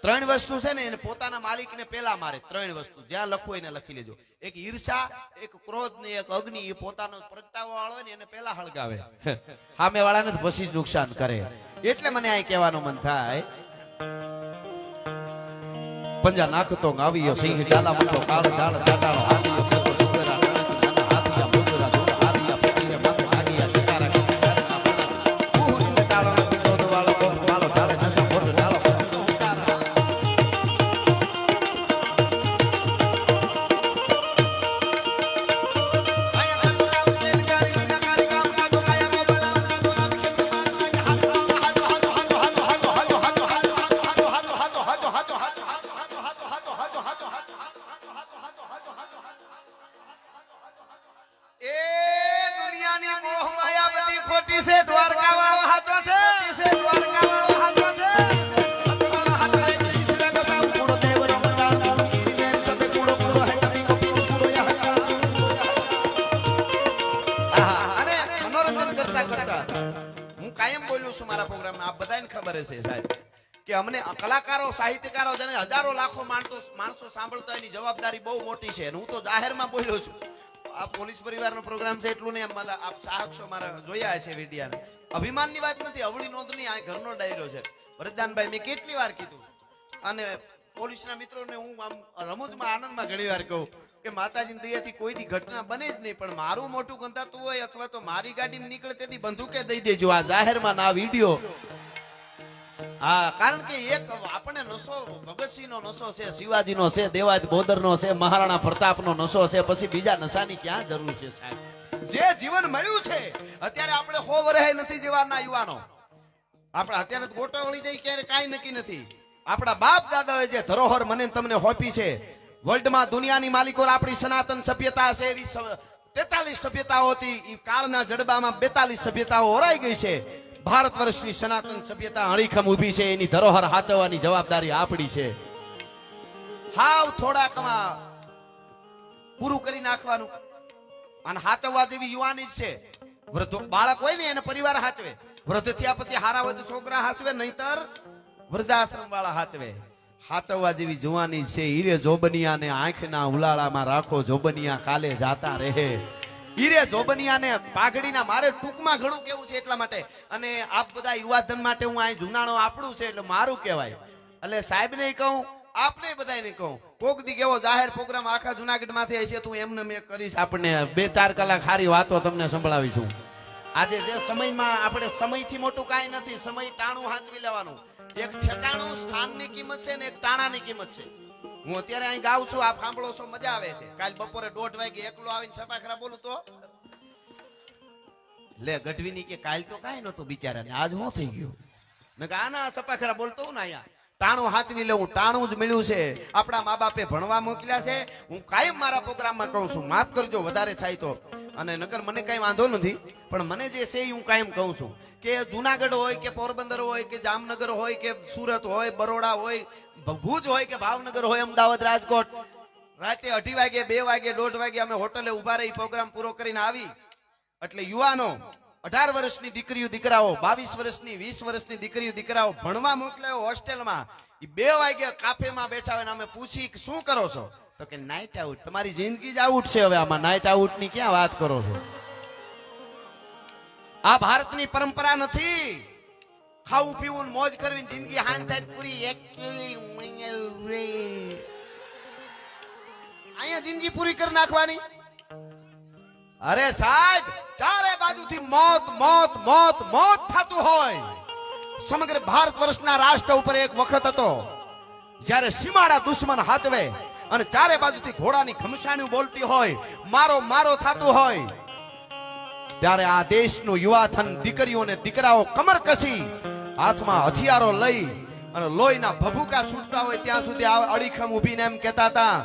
3 વસ્તુ છે ને એને પોતાના માલિકને પેલા મારે. 3 વસ્તુ જ્યાં લખવું એને લખી લેજો. એક ઈર્ષા, એક ક્રોધ ને એક અગ્નિ. એ પોતાનો પ્રગટાવવા વાળો હોય ને એને પેલા હળગાવે, સામે વાળાને પછી નુકસાન કરે. એટલે મને આ કહેવાનું મન થાય પંજા નાખતો આવ્યો સિંહ ડાલા મથો કાળ ઝાડ દાટાળો હાથીઓ ડુંગરા નાના હાથીયા મુજરા જોડ હાથીયા પકડીને માથે આગિયા ટકારા હું ડાળો દીકરો વાળો વાળો ડાળે નસા મોટ ડાળો કે અમને કલાકારો સાહિત્યકારો જેને હજારો લાખો માણસો સાંભળતા એની જવાબદારી બહુ મોટી છે. હું તો જાહેરમાં બોલ્યો છું. આ પોલીસ પરિવારનો પ્રોગ્રામ છે એટલું ને આપ સાક્ષો મારા જોયા છે વિડિયાને. અભિમાનની વાત નથી, અવળી નોંધની આ ઘરનો ડાયરો છે. વરદાનભાઈ મેં કેટલી વાર કીધું અને પોલીસના મિત્રોને હું આમ રમૂજમાં આનંદમાં ઘણી વાર કહું કે માતાજીની દયાથી કોઈ દી ઘટના બને જ નહીં, પણ મારું મોટું ગંધાતું હોય અથવા તો મારી ગાડીમાં નીકળે તેથી બંદૂકે દઈ દેજો આ જાહેરમાં ના વિડીયો. હા, કારણ કે એક આપણે નશો ભગતસિંહનો નશો છે, શિવાજીનો છે, દેવાજ બોદરનો છે, મહારાણા પ્રતાપનો નશો છે, પછી બીજા નશાની ક્યાં જરૂર છે સાહેબ? જે જીવન મળ્યું છે અત્યારે આપણે 100 વર્ષ નથી જેવાના યુવાનો. આપણે અત્યારે ગોટા વળી જાય ક્યારે કાંઈ નક્કી નથી. આપણા બાપ દાદાઓએ જે ધરોહર મને તમને હોપી છે, વર્લ્ડમાં દુનિયાની માલિકો આપણી સનાતન સભ્યતા છે. એવી 43 સભ્યતાઓ હતી, એ કાળના જડબામાં 42 સભ્યતાઓ હોરાઈ ગઈ છે. ભારત વર્ષની સનાતન સભ્યતા અણીખમ ઊભી છે, એની ધરોહર હાચવવાની જવાબદારી આપણી છે. હાવ થોડાકમાં પૂરું કરી નાખવાનું અને હાચવવા જેવી યુવાની જ છે. વૃદ્ધ બાળક હોય ને એને પરિવાર હાચવે, વૃદ્ધ થયા પછી હારા હોય તો છોકરા હાચવે, નહીતર વૃદ્ધાશ્રમ વાળા હાચવે. હાચવવા જેવી જુવાની છે. હીરે જોબનિયા ને આંખના ઉલાળામાં રાખો જોબનિયા, કાલે જાતા રહે. હીરે જોબનિયાને પાઘડીના મારે ટૂંકમાં ઘણું કેવું છે એટલા માટે. અને આપ બધા યુવાધન માટે હું અહીં જુનાણો આપણું છે એટલે મારું કહેવાય. એટલે સાહેબને કહું, આપને બધાને કહું, કોક દી કેવો જાહેર પ્રોગ્રામ આખા જુનાગઢ માંથી હશે તું એમને મેં કરીશ. આપણને 2-4 કલાક સારી વાતો તમને સંભળાવીશું. આજે જે સમયમાં આપણે સમયથી મોટું કાંઈ નથી. સમય ટાણું હાંચવી લેવાનું. એક ઠેકાણું સ્થાનની કિંમત છે ને એક ટાણાની કિંમત છે. હું અત્યારે અહીં ગાઉં છું, આપ સાંભળો છો, મજા આવે છે. કાલ બપોરે 1:30 વાગે એકલો આવીને સપાખરા બોલું તો લે ગઢવીની કે કાલ તો કાંઈ નતું બિચારાને, આજ શું થઈ ગયું? નકર આના સપાખરા બોલતો હું ને અહીંયા ટાણું હાંચવી લેવું. ટાણું જ મળ્યું છે. આપણા મા બાપે ભણવા મોકલ્યા છે. હું કાયમ મારા પ્રોગ્રામમાં કહું છું, માફ કરજો વધારે થાય તો. અને નકર મને કઈ વાંધો નથી, પણ મને જે છે હું કાયમ કહું છું કે જુનાગઢ હોય કે પોરબંદર હોય કે જામનગર હોય કે સુરત હોય, બરોડા હોય, ભુજ હોય કે ભાવનગર હોય, અમદાવાદ, રાજકોટ, રાતે 2:30 વાગે 2 વાગે 1:30 વાગે અમે હોટલે ઉભા રહી પ્રોગ્રામ પૂરો કરીને આવી. એટલે યુવાનો, 18 વર્ષની દીકરીઓ દીકરાઓ, 22 વર્ષની, 20 વર્ષની દીકરીઓ દીકરાઓ ભણવા મોકલાયો હોસ્ટેલમાં. એ 2 વાગે કાફેમાં બેઠા હોય ને અમે પૂછી કે શું કરો છો? તો કે નાઇટ આઉટ. તમારી જિંદગી જ આઉટ છે. હવે આમાં નાઇટ આઉટ ની ક્યાં વાત કરો છો? આ ભારતની પરંપરા નથી. ખાવું પીવું મોજ કરવી જિંદગી હાન થાય પૂરી. અહીંયા જિંદગી પૂરી કરી નાખવાની. અરે સાહેબ, ચારે બાજુથી મોત મોત મોત મોત થતું હોય. સમગ્ર ભારત વર્ષના રાષ્ટ્ર ઉપર એક વખત હતો જ્યારે સીમાડા દુશ્મન હાચવે અને ચારે બાજુથી ઘોડાની ઘમસાણી બોલતી હોય, મારો મારો થતું હોય, ત્યારે આ દેશનું યુવાધન દીકરીઓને દીકરાઓ કમર કસી હાથમાં હથિયારો લઈ અને લોહીના ભભૂકા છૂટતા હોય ત્યાં સુધી અડીખમ ઊભીને એમ કહેતા હતા,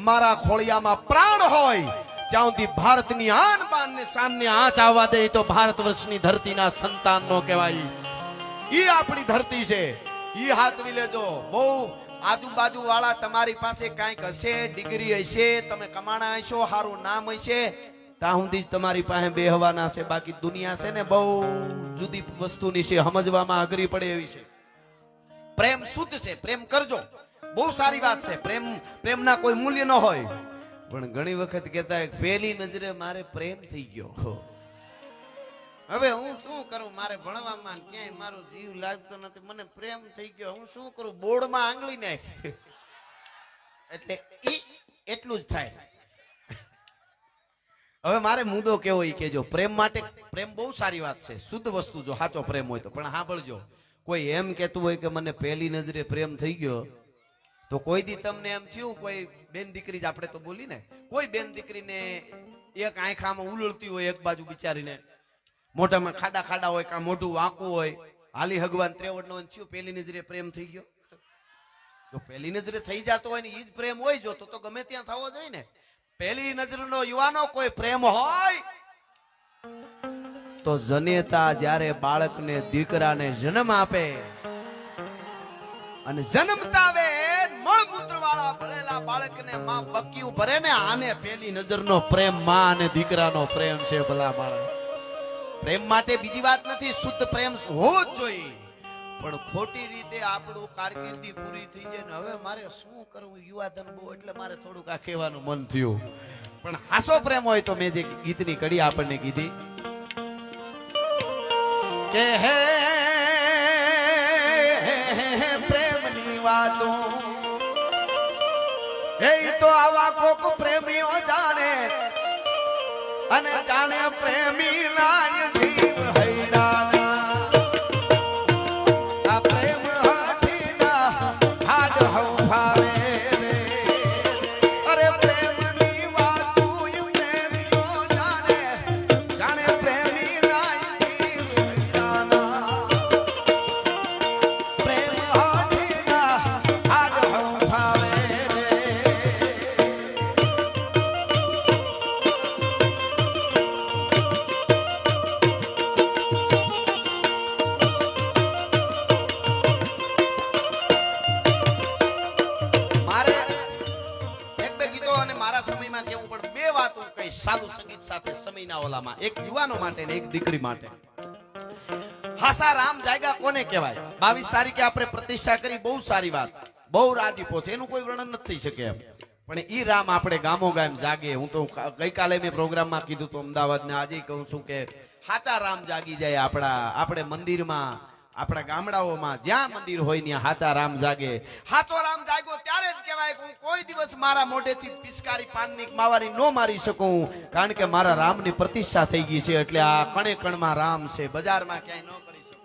મારા ખોળિયામાં પ્રાણ હોય ત્યાં સુધી ભારતની આન બાન ને સામને આંચ આવવા દે તો ભારત વર્ષની ધરતીના સંતાન નો કહેવાય. ઈ આપણી ધરતી છે, ઈ હાચવી લેજો. બહુ આજુબાજુ વાળા તમારી પાસે કાંઈક હશે, ડિગ્રી હશે, તમે કમાણા હશો, સારું નામ હશે, ત્યાં સુધી જ તમારી પાસે બેહવાના છે. બાકી દુનિયા છે ને બહુ જુદી વસ્તુની છે, સમજવામાં અઘરી પડે એવી છે. પ્રેમ શુદ્ધ છે, પ્રેમ કરજો, બહુ સારી વાત છે. પ્રેમના કોઈ મૂલ્ય ન હોય, પણ ઘણી વખત કહેતા પહેલી નજરે મારે પ્રેમ થઈ ગયો. હવે હું શું કરું? મારે ભણવામાં ક્યાંય મારો જીવ લાગતો નથી, મને પ્રેમ થઈ ગયો, હું શું કરું? બોર્ડમાં આંગળી નાખ. એટલે એટલું જ થાય. હવે મારે મુદ્દો કેવો ઈ કેજો. પ્રેમ માટે, પ્રેમ બહુ સારી વાત છે, શુદ્ધ વસ્તુ જો સાચો પ્રેમ હોય તો. પણ સાંભળજો, કોઈ એમ કહેતું હોય કે મને પહેલી નજરે પ્રેમ થઈ ગયો, તો કોઈ દી તમને એમ થયું, કોઈ બેન દીકરી જ આપણે તો બોલી ને, કોઈ બેન દીકરીને એક આંખામાં ઉલળતી હોય, એક બાજુ બિચારીને મોઢામાં ખાડા ખાડા હોય, કાં મોઢું વાંકું હોય, હાલી હગવાન ત્રેવડ નો થયું, પહેલી નજરે પ્રેમ થઈ ગયો. જો પહેલી નજરે થઈ જતો હોય ને ઈ જ પ્રેમ હોય જો, તો ગમે ત્યાં થવો જોઈએ ને. પહેલી નજરનો યુવાનો કોઈ પ્રેમ હોય તો જનેતા જ્યારે બાળકને દીકરાને જન્મ આપે અને જન્મતા વે મળમૂત્ર વાળા ભળેલા બાળકને માં બક્યું ભરે ને, આને પહેલી નજરનો પ્રેમ માં અને દીકરાનો પ્રેમ છે. ભલા બાળક, પ્રેમ માટે બીજી વાત નથી, શુદ્ધ પ્રેમ હોવો જ જોઈએ. પણ ખોટી રીતે આપણું કારકિર્દી પૂરી થઈ જાય ને હવે મારે શું કરવું? યુવાધન બહુ એટલે મારે થોડુંક આ કહેવાનું મન થયું. પણ હાસો પ્રેમ હોય તો મેં જે ગીતની કડી આપણને કીધી કે હે પ્રેમની વાતો, એ તો આવા કોક પ્રેમીઓ જાણે અને જાણે પ્રેમી લાય જીવ હૈડાના. આ પ્રેમ હાથીના હાડ હંફાવે રે. અરે પ્રેમની વાતો પ્રેમીઓ જાણે, જાણે પ્રેમી લાય જીવ હૈડાના. પ્રેમ હાથીના હાડ હંફાવે રે. સાદું સંગીત સાથે સમયના ઓલામાં, એક યુવાનો માટે ને એક દીકરી માટે. હાસા રામ જાયગા કોને કહેવાય? 22 તારીખે આપણે પ્રતિષ્ઠા કરી, બહુ સારી વાત, બહુ રાજીપો છે, એનું કોઈ વર્ણન નથી થઈ શકે એમ. પણ ઈ રામ આપણે ગામો ગામ જાગે. હું તો ગઈકાલે મેં પ્રોગ્રામમાં કીધું તો અમદાવાદ ને આજે કહું છું કે સાચા રામ જાગી જાય. આપણે મંદિરમાં, આપણા ગામડાઓમાં જ્યાં મંદિર હોય ત્યાં સાચા રામ જાગે. સાચો રામ જાગ્યો ત્યારે જ કહેવાય કે હું કોઈ દિવસ મારા મોઢેથી પિસ્કારી પાનની માવારી ન મારી શકું, કારણ કે મારા રામની પ્રતિષ્ઠા થઈ ગઈ છે. એટલે આ કણે કણમાં રામ છે, બજારમાં ક્યાંય ન કરી શકું.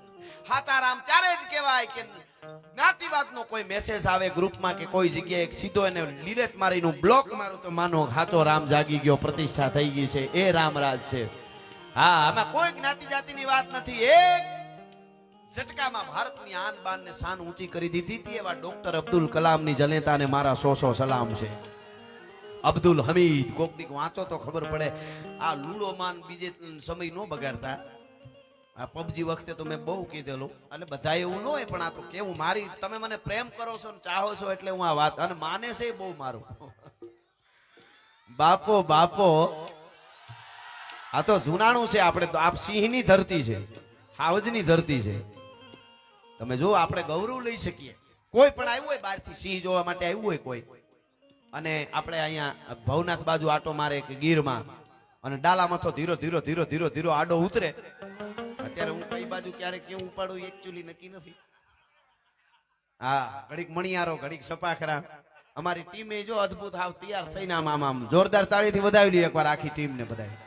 સાચા રામ ત્યારે જ કહેવાય કે જ્ઞાતિવાદનો કોઈ મેસેજ આવે ગ્રુપમાં કે કોઈ જગ્યાએ સીધો એને ડિલીટ મારીને બ્લોક મારું તો માનો સાચો રામ જાગી ગયો, પ્રતિષ્ઠા થઈ ગઈ છે. એ રામરાજ છે. હા, આમાં કોઈ જ્ઞાતિ જાતિની વાત નથી. એક ઝટકામાં ભારતની આન બાન ને શાન ઊંચી કરી દીધી હતી એવા ડોક્ટર અબ્દુલ કલામની જનતાને મારા 100 સલામ છે. અબ્દુલ હમીદ, કોક દીક વાંચો તો ખબર પડે. આ લૂડો માન બીજે સમય નો બગાડતા. આ પબજી વખતે તો મેં બહુ કીધેલું, અને બધા એવું ન હોય, પણ આ તો કેવું, મારી તમે મને પ્રેમ કરો છો ને ચાહો છો એટલે હું આ વાત, અને માને છે બહુ મારું. બાપો બાપો, આ તો જુનાણું છે. આપણે તો આપ સિંહની ધરતી છે, હાવજની ધરતી છે. તમે જો આપણે ગૌરવ લઈ શકીએ. કોઈ પણ આવ્યું હોય બહારથી સિંહ જોવા માટે આવ્યું હોય કોઈ, અને આપણે અહીંયા ભવનાથ બાજુ આટો મારે કે ગીરમાં, અને ડાલામાં તો ધીરો ધીરો ધીરો ધીરો ધીરો આડો ઉતરે. અત્યારે હું કઈ બાજુ ક્યારે કેવું ઉપાડું એકચ્યુઅલી નક્કી નથી. હા, ઘડીક મણિયારો, ઘડીક સપાખરા. અમારી ટીમે જો અદ્ભુત હાવ તૈયાર થઈને આમ જોરદાર તાળીથી વધાવી લઈએ એકવાર આખી ટીમને બધાય.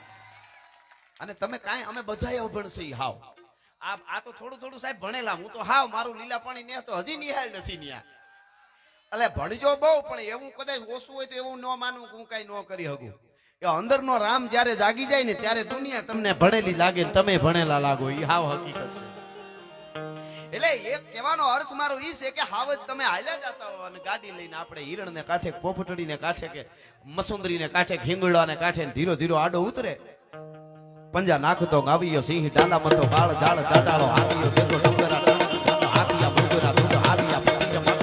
અને તમે કાંઈ, અમે બધાય અભણ છીએ હાવ. આ તો થોડું થોડું સાહેબ ભણેલા. હું તો હાવ મારું લીલા પાણી ને તો હજી નિહાળ નથી ન્યા. એટલે ભણજો બહુ, પણ એવું કદાચ ઓછું હોય તો એવું ન માનવું કે હું કઈ ન કરી શકું. કે અંદરનો રામ જ્યારે જાગી જાય ને ત્યારે દુનિયા તમને ભણેલી લાગે, તમે ભણેલા લાગો. એ હાવ હકીકત છે. એટલે એક કહેવાનો અર્થ મારો ઈ છે કે હાવ જ તમે હાલ્યા જતા હો અને ગાડી લઈને આપણે હિરણને કાંઠે, પોપટડીને કાંઠે, કે મસુંદરીને કાંઠે, ખીંગડાને કાંઠે ધીરો ધીરો આડો ઉતરે. પંજા નાખતો ગાવીયો સિંહ, ડાલા મતો કાળ ઝાડ ડાડાળો હાથીયો દેતો ડુંગરા હાથીયા મુગરા દૂધ હાથીયા પતિયા મત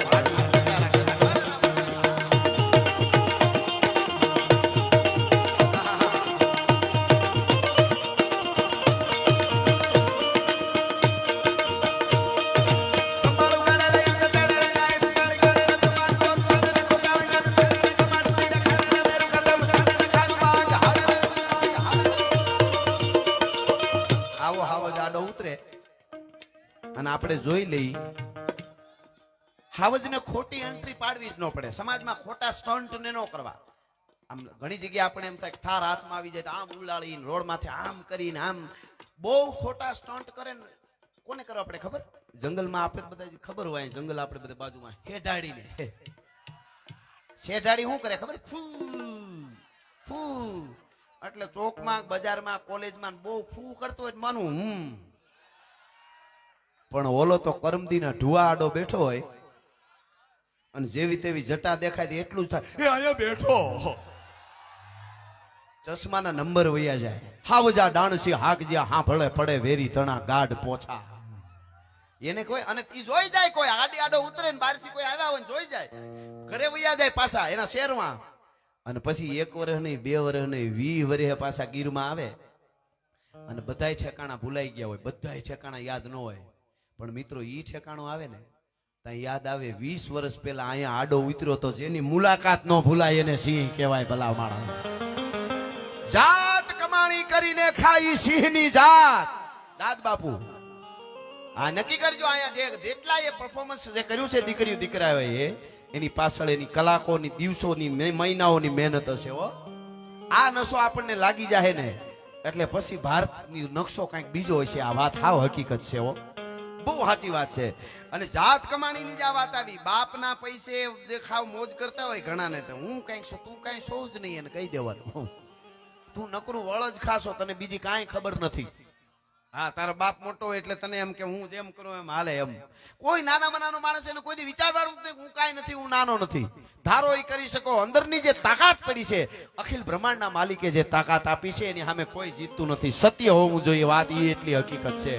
અને આપણે જોઈ લઈ. હાવજને ખોટી એન્ટ્રી પાડવી જ ન પડે. સમાજમાં ખોટા સ્ટન્ટ ને ન કરવા. આમ ઘણી જગ્યાએ આપણે એમ થાય થાર હાથમાં આવી જાય તો આમ ઉલાળીને રોડ માંથી આમ કરીને આમ બહુ ખોટા સ્ટન્ટ કરે ને. કોને કરવા આપણે ખબર? જંગલમાં આપણે બધા ખબર હોય, જંગલ આપણે બધા બાજુમાં હેઠાડીને, શેઠાડી શું કરે ખબર? ફૂ ફૂ. એટલે ચોકમાં, બજારમાં, કોલેજમાં બહુ ફૂ કરતો હોય માનું. પણ ઓલો તો કરમદીના ઢુવા આડો બેઠો હોય અને જેવી તેવી જટા દેખાય એટલું જ થાય, એ અહીંયા બેઠો. ચશ્માના નંબર વયા જાય. હાવજા ડાણસી હાકજ્યા હા ભળે પડે વેરી તણા ગાઢ પોછા. એને કોઈ, અને ઈ જોઈ જાય કોઈ આડી આડો ઉતરે ને બહારથી કોઈ આવ્યા હોય ને જોઈ જાય, ઘરે વયા જાય પાછા એના શહેરમાં. અને પછી 1 વર્ષ નહીં, 2 વર્ષ નહીં, 20 વર્ષે પાછા ગીરમાં આવે. અને બધાય ઠેકાણા ભૂલાઈ ગયા હોય, બધાય ઠેકાણા યાદ ન હોય. પણ મિત્રો ઈ ઠેકાણું આવે ને ત્યાં યાદ આવે 20 વર્ષ પહેલા અહીંયા આડો ઉતર્યો તો જેની મુલાકાત ન ભૂલાય એને સિંહ કહેવાય. ભલા માણસ જાત કમાણી કરીને ખાઈ સિંહની જાત. દાદ બાપુ આ નક્કી કરજો, અહીંયા જેટલા એ પરફોર્મન્સ જે કર્યું છે દીકરીઓ દીકરાઓએ, એની પાછળ એની કલાકોની, દિવસોની, મહિનાઓની મહેનત હશે. હો, આ નશો આપણને લાગી જાય ને એટલે પછી ભારતની નકશો કંઈક બીજો હોય છે. આ વાત હાવ હકીકત છે. હો, બહુ સાચી વાત છે. અને જાત કમાણીની જ આ વાત આવી. બાપના પૈસે જે ખાવ મોજ કરતા હોય ઘણા ને, તો હું કઈક છું, તું કઈ છો જ નહીં એને કહી દેવાનું. તું નકરું વળ જ ખાશો, તને બીજી કાંઈ ખબર નથી. હા, તારો બાપ મોટો હોય એટલે તને એમ કે હું જેમ કરું એમ હાલે એમ. કોઈ નાનામાં નાનો માણસ એને કોઈ વિચારવાનું નથી હું કાંઈ નથી, હું નાનો નથી. ધારો એ કરી શકો. અંદરની જે તાકાત પડી છે, અખિલ બ્રહ્માંડના માલિકે જે તાકાત આપી છે એની સામે કોઈ જીતતું નથી. સત્ય હોવું જોઈએ. વાત એ એટલી હકીકત છે.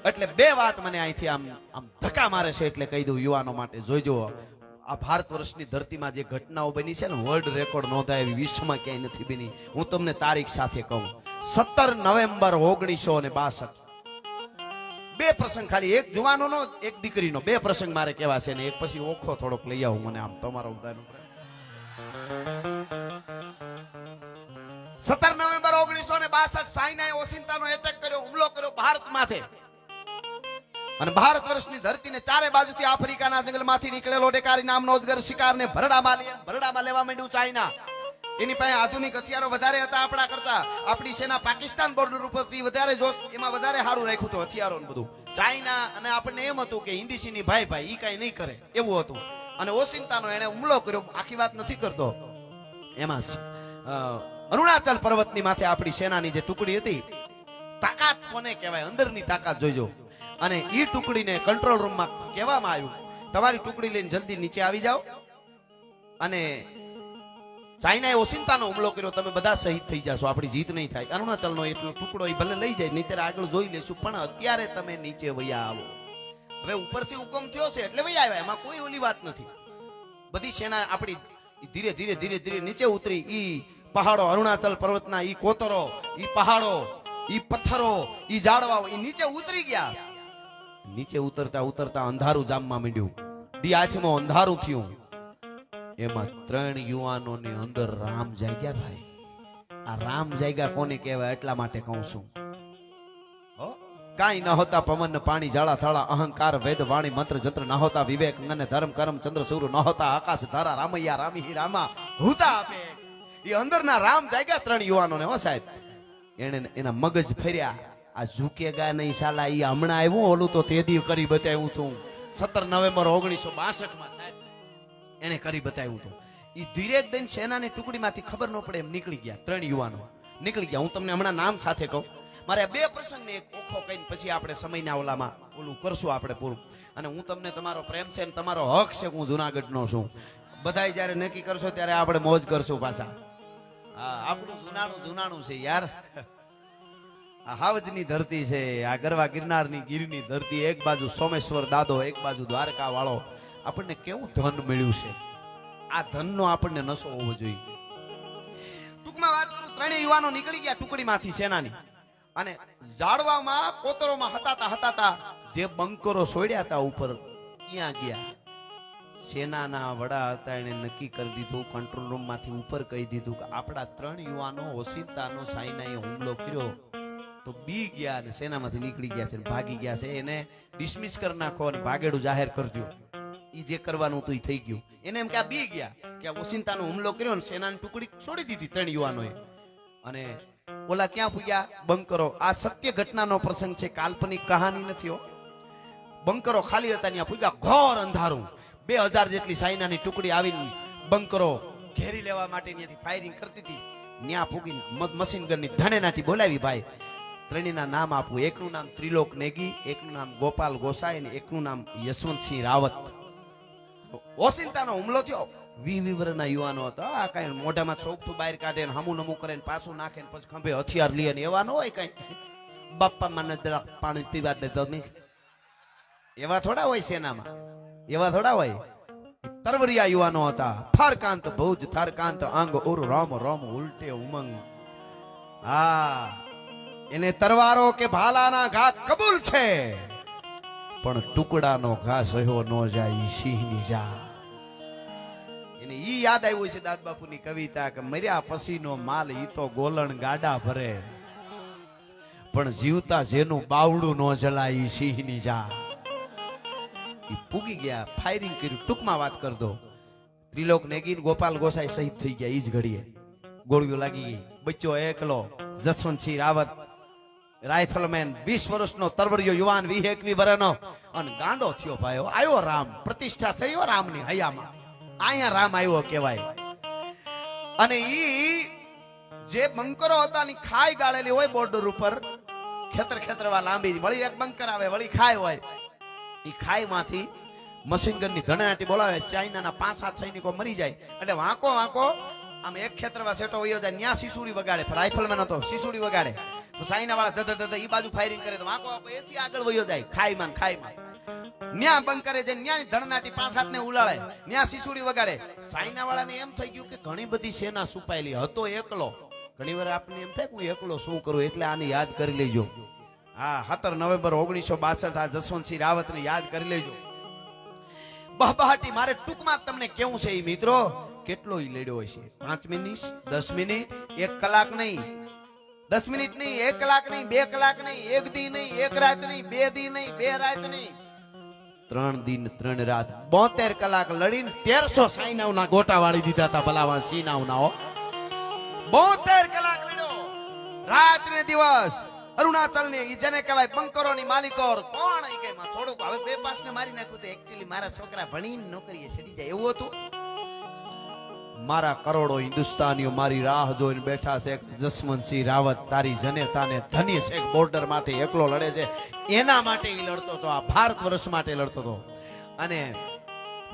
એટલે 2 વાત મને અહીંથી આમ ધક્કા મારે છે એટલે કહી દઉં યુવાનો માટે. જોઈજો, આ ભારત વર્ષની ધરતીમાં જે ઘટનાઓ બની છે ને, વર્લ્ડ રેકોર્ડ નોંધાય એવી વિશ્વમાં ક્યાંય નથી બની. હું તમને તારીખ સાથે કહું, 17 નવેમ્બર 1962. 2 પ્રસંગ ખાલી, એક જુવાનોનો, એક દીકરીનો. 2 પ્રસંગ મારે કેવા છે ને એક પછી ઓખો થોડોક લઈ આવું મને આમ તમારો બધાનો. સત્તર નવેમ્બર 1962 ચાઇનાએ ઓસિંતાનો એટેક કર્યો, હુમલો કર્યો ભારત માથે. અને ભારત વર્ષની ધરતીને ચારે બાજુથી આફ્રિકાના જંગલમાંથી નીકળેલો ડેકારી નામનો અજગર શિકારને ભરડામાં લેવા માંડ્યું ચાઇના. એની પાસે આધુનિક હથિયારો વધારે હતા આપણા કરતા. આપણી સેના પાકિસ્તાન બોર્ડર ઉપરથી વધારે જોશ, એમાં વધારે સારું રાખ્યું હતું હથિયારો ને બધું. ચાઇના અને આપણને એમ હતું કે હિન્દીસીની ભાઈ ઈ કઈ નહીં કરે એવું હતું. અને ઓસિંતાનો એને હુમલો કર્યો. આખી વાત નથી કરતો. એમાં અરુણાચલ પર્વતની માથે આપણી સેનાની જે ટુકડી હતી, તાકાત કોને કહેવાય, અંદરની તાકાત જોઈજો. અને ઈ ટુકડીને કંટ્રોલ રૂમમાં કહેવામાં આવ્યું, તમારી ટુકડી લઈને જલ્દી નીચે આવી જાઓ. અને ચાઇનાએ ઓસિંતાનો હુમલો કર્યો, તમે બધા શહીદ થઈ જશો, આપણી જીત નહીં થાય. અરુણાચલનો એટલો ટુકડો એ ભલે લઈ જાય, નહીંતર આગળ જોઈ લેશું, પણ અત્યારે તમે નીચે વયા આવો. હવે ઉપરથી હુકમ થયો છે એટલે વયા આવ્યા, એમાં કોઈ ઓલી વાત નથી. બધી સેના આપણી ધીરે ધીરે ધીરે ધીરે નીચે ઉતરી. ઈ પહાડો, અરુણાચલ પર્વતના ઈ કોતરો, ઈ પહાડો, ઈ પથ્થરો, ઈ ઝાડવાઓ ઈ નીચે ઉતરી ગયા. નીચે ઉતરતા ઉતરતા અંધારું જામમાં માંડ્યું. દી આંખમાં અંધારું થયું. એમાં 3 યુવાનોની અંદર રામ જાગ્યા. ભાઈ, આ રામ જાગ્યા કોને કહેવાય એટલા માટે કહું છું. કાંઈ ન હોતા પવન પાણી જાળા થાળા, અહંકાર વેદ વાણી મંત્ર જંત્ર ન હોતા, વિવેક અને ધર્મ કર્મ ચંદ્ર સૂર્ય ન હોતા, આકાશ ધારા રામૈયા રામી રામા હુતા આપે. એ અંદરના રામ જાગ્યા 3 યુવાનોને. હો સાહેબ, એને એના મગજ ફર્યા. આ ઝુકેગા નહીં સાલા, ઈ હમણાં આવ્યું, ઓલું તો તેદી કરી બતાવ્યું તું 17 નવેમ્બર 1962 માં સાહેબ એને કરી બતાવ્યું હતું. ઈ ધીરે દઈને સેનાની ટુકડીમાંથી ખબર ન પડે એમ નીકળી ગયા. 3 યુવાનો નીકળી ગયા. હું તમને હમણાં નામ સાથે કહું. મારે 2 પ્રસંગને એક ઓખો કહીને પછી આપણે સમયના ઓલામાં ઓલું કરશું આપણે પૂરું. અને હું તમને તમારો પ્રેમ છે ને તમારો હક છે, હું જુનાગઢનો છું. બધાય જ્યારે નક્કી કરશો ત્યારે આપણે મોજ કરશું પાછા. હા, આપણું જુનાણું છે યાર. આ હાવજની ધરતી છે, આ ગરવા ગિરનારની ગીરની ધરતી. એક બાજુ સોમેશ્વર દાદો, એક બાજુ દ્વારકા વાળો. આપણને કેવું ધન મળ્યું છે. આ ધનનો આપણને નશો હોવો જોઈએ. ટૂંકમાં વાત કરું, 3 યુવાનો નીકળી ગયા ટુકડીમાંથી સેનાની. અને ઝાડવામાં કોતરોમાં હતાતા જે બંકરો છોડ્યા હતા ઉપર ત્યાં ગયા. સેનાના વડા હતા, એને નક્કી કરી દીધું, કંટ્રોલ રૂમ માંથી ઉપર કહી દીધું કે આપણા 3 યુવાનો ઓસિંતાનો ચાઇનાએ હુમલો કર્યો તો બી ગયા અને સેનામાંથી નીકળી ગયા છે, ભાગી ગયા છે. એને ડિસમિસ કરી નાખો અને ભાગેડું જાહેર કરજો. ઈ જે કરવાનું હતું એ થઈ ગયું. એને એમ કે આ બી ગયા, કે ઓસિંતાનો હુમલો કર્યો ને સેનાની ટુકડી છોડી દીધી 3 યુવાનોએ. અને ઓલા ક્યાં પૂગ્યા? બંકરો. આ સત્ય ઘટનાનો પ્રસંગ છે, કાલ્પનિક કહાની નથી હો. બંકરો ખાલી હતા, ત્યાં પૂગ્યા. ઘોર અંધારું. 2000 જેટલી ચાઇનાની ટુકડી આવીને બંકરો ઘેરી લેવા માટે ત્યાંથી ફાયરિંગ કરતી હતી. ત્યાં પૂગીને મશીન ગનની ધણેનાથી બોલાવી. ભાઈ, 3ના નામ આપું. એકનું નામ ત્રિલોક નેગી, એકનું નામ ગોપાલ ગોસાઈ અને એકનું નામ યશવંતસિંહ રાવત. ઓસિંતાનો હુમલો થયો. 20 વર્ષના યુવાનો હતા. આ કઈ મોઢામાં ચોકઠું બહાર કાઢે ને હમું નમું કરે ને પાછું નાખે ને પછી ખંભે હથિયાર લે ને એવા ન હોય. કઈ બાપા મને જરાક પાણી પીવા દે તમે, એવા થોડા હોય સેનામાં, એવા થોડા હોય. તરવરિયા યુવાનો હતા. થારકાંત ભુજ, થારકાંત અંગ ઉર રામ રામ ઉલટે ઉમંગ. હા, એને તરવારો કે ભાલાના ઘા કબૂલ છે, પણ ટુકડાનો ઘા સહ્યો ન જાય સિંહની જા. એને ઈ યાદ આવ્યું છે દાદ બાપુની કવિતા કે મર્યા પછીનો માલ ઈ તો ગોલણ ગાડા ભરે, પણ જીવતા જેનું બાવડું ન જલાય ઈ સિંહની જા. ઈ પૂગી ગયા, ફાયરિંગ કર્યું. ટૂંકમાં વાત કર દો, ત્રિલોક નેગી ગોપાલ ગોસાઈ શહીદ થઈ ગયા. ઈ જ ઘડીએ ગોળીઓ લાગી ગઈ. બચ્ચો એકલો, જસવંતસિંહ રાવત રાઇફલમેન, 20 વર્ષનો તરવરિયો યુવાન, 21 વર્ષનો, અને ગાંડો થયો ભાઈઓ. આવ્યો રામ, પ્રતિષ્ઠા થઈ રામની હયામાં. અહીંયા રામ આવ્યો કહેવાય. અને ઈ જે બંકરો હતા ની ખાઈ ગાળેલી હોય બોર્ડર ઉપર, ખેતરવા લાંબી, વળી એક બંકર આવે, વળી ખાઈ હોય. ઈ ખાઈ માંથી મશીન ગન ની ધણેનાટી બોલાવે. ચાઇનાના 5-7 સૈનિકો મરી જાય એટલે વાંકો આમ એક ખેતરવા સેટો વયો જાય. ન્યા શીસુડી વગાડે, રાઇફલમેન હતો, શીસુડી વગાડે તો ચાઇના વાળા ધધ ઈ બાજુ ફાયરિંગ કરે તો વાંકો એથી આગળ વયો જાય ખાઈમાં. ન્યા બંકરે જઈને ન્યાની ધણનાટી 5-7 ને ઉલાળે, ન્યા શીસુડી વગાડે. ચાઇના વાળાને એમ થઈ ગયું કે ઘણી બધી સેના છુપાયેલી, હતો એકલો. ઘણી વાર આપણને એમ થાય કે હું એકલો શું કરું, એટલે આને યાદ કરી લેજો. હા, 17 નવેમ્બર 1962 આ જસવંતસિંહ રાવતને યાદ કરી લેજો. બહાટી મારે ટૂંકમાં તમને કેવું છે ઈ મિત્રો કેટલો ઈ લડ્યો હશે 5 મિનિટ 10 મિનિટ 1 કલાક નહીં 10 મિનિટ નહીં 1 કલાક નહીં 2 કલાક નહીં 1 દી નહીં 1 રાત નહીં 2 દી નહીં 2 રાત નહીં 3 દિન 3 રાત 72 કલાક લડીને 1300 સાઈનાવના ગોટા વાળી દીધા હતા ભલાવા સીનાવના હો 72 કલાક લડ્યો રાત ને દિવસ અરુણાચલ ની જેને કહેવાય બંકરોની માલિકો કોણ ઈ કે માં થોડુંક હવે બે પાસને મારી નાખ્યું તો એક્ચ્યુઅલી મારા છોકરા ભણીને નોકરીએ ચડી જાય એવું હતું મારા કરોડો હિન્દુસ્તાનીઓ મારી રાહ જોઈને બેઠા છે જસવંતસિંહ રાવત તારી જનેતાને ધન્ય શેખ બોર્ડર માંથી એકલો લડે છે એના માટે ઈ લડતો હતો આ ભારત વર્ષ માટે લડતો હતો અને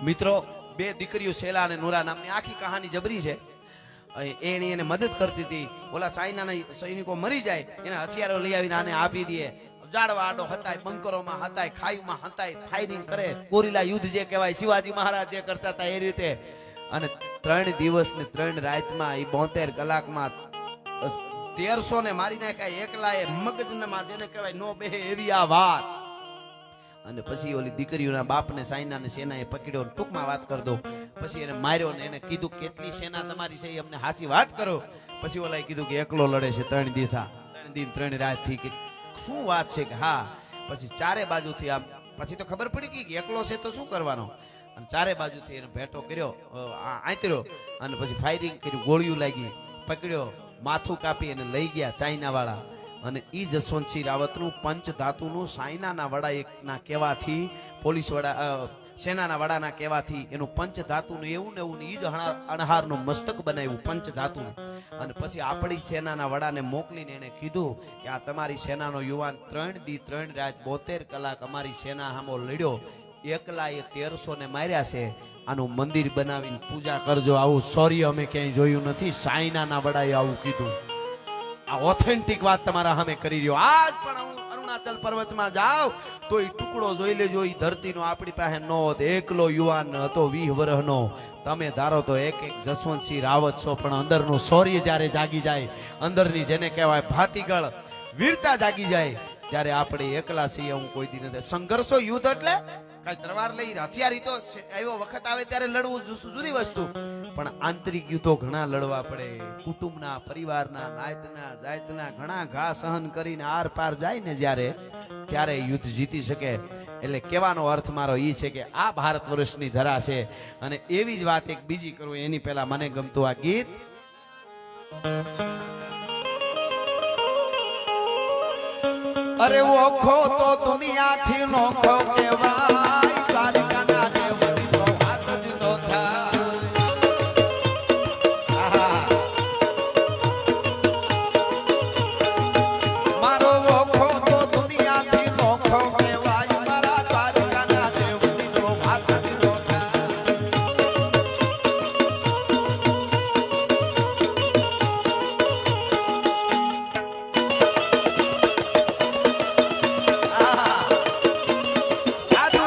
મિત્રો બે દીકરીઓ શેલા અને નૂરા નામની આખી કહાની જબરી છે એની એને મદદ કરતી હતી ઓલા સાઈનાના સૈનિકો મરી જાય એના હથિયારો લઈ આવીને આને આપી દે જાડવા આડો હતાય બંકરોમાં હતાય ખાઈમાં હતાય ફાયરિંગ કરે ગોરીલા યુદ્ધ જે કહેવાય શિવાજી મહારાજ જે કરતા હતા એ રીતે અને 3 દિવસ ને 3 રાતમાં એ 72 કલાકમાં 1300 ને મારી નાખ્યા એકલાએ મગજમાં જેને કહેવાય નો બેહે એવી આ વાત અને પછી ઓલી દીકરીઓના બાપને સાઈનાને સેનાએ પકડ્યો ટૂંકમાં વાત કરી દો પછી એને માર્યો ને એને કીધું કેટલી સેના તમારી છે એ અમને સાચી વાત કરો પછી ઓલાએ કીધું કે એકલો લડે છે 3 દિવસા 3 દિન 3 રાત થી કે શું વાત છે કે હા પછી ચારે બાજુથી આમ પછી તો ખબર પડી ગઈ કે એકલો છે તો શું કરવાનો અને ચારે બાજુથી એને ભેટો કર્યો આંતર્યો અને પછી ફાયરિંગ કર્યું ગોળીઓ લાગી પકડ્યો માથું કાપી અને લઈ ગયા ચાઇના વાળા અને ઈ જસવંતસિંહ રાવતનું પંચ ધાતુનું સાયનાના વડાના કહેવાથી પોલીસ વડા સેનાના વડાના કહેવાથી એનું પંચ ધાતુનું એવું ને એવું ઈ જ અણહારનું મસ્તક બનાવ્યું પંચ ધાતુનું અને પછી આપણી સેનાના વડાને મોકલીને એને કીધું કે આ તમારી સેનાનો યુવાન 3 દી 3 રાત 72 કલાક અમારી સેના સામો લડ્યો એકલાએ 1300 ને માર્યા છે આનું મંદિર બનાવીને પૂજા કરજો આવું સોરી અમે ક્યાંય જોયું નથી સાયનાના વડાએ આવું કીધું આ ઓથેન્ટિક વાત તમારા સામે કરી રહ્યો આજ પણ હું અરુણાચલ પર્વતમાં જાવ તો એ ટુકડો જોઈ લેજો એ ધરતીનો આપણી પાસે નો હોત એકલો યુવાન હતો 20 વર્ષનો તમે ધારો તો એક જસવંતસિંહ રાવત છો પણ અંદરનું શૌર્ય જ્યારે જાગી જાય અંદરની જેને કહેવાય ભાતીગળ વીરતા જાગી જાય ત્યારે આપણે એકલા છીએ હું કોઈ દી નથી સંઘર્ષો યુદ્ધ એટલે કઈ તલવાર લઈ હથિયાર તો એવો વખત આવે ત્યારે લડવું જુદી વસ્તુ પણ આંતરિક યુદ્ધો ઘણા લડવા પડે કુટુંબના પરિવારના નાયતના જાયતના ઘણા ઘા સહન કરીને આર પાર જાય ને જ્યારે ત્યારે યુદ્ધ જીતી શકે એટલે કહેવાનો અર્થ મારો ઈ છે કે આ ભારત વર્ષની ધરા છે અને એવી જ વાત એક બીજી કરું એની પહેલા મને ગમતું આ ગીત અરે ઓખો તો દુનિયાથી નોખો કહેવાય દ્વારકાના દેવની તો વાત જ નો થાય મારો ઓખો તો દુનિયાથી નોખો કહેવાય મારા દ્વારકાના દેવની તો વાત જ નો થાય સાધુ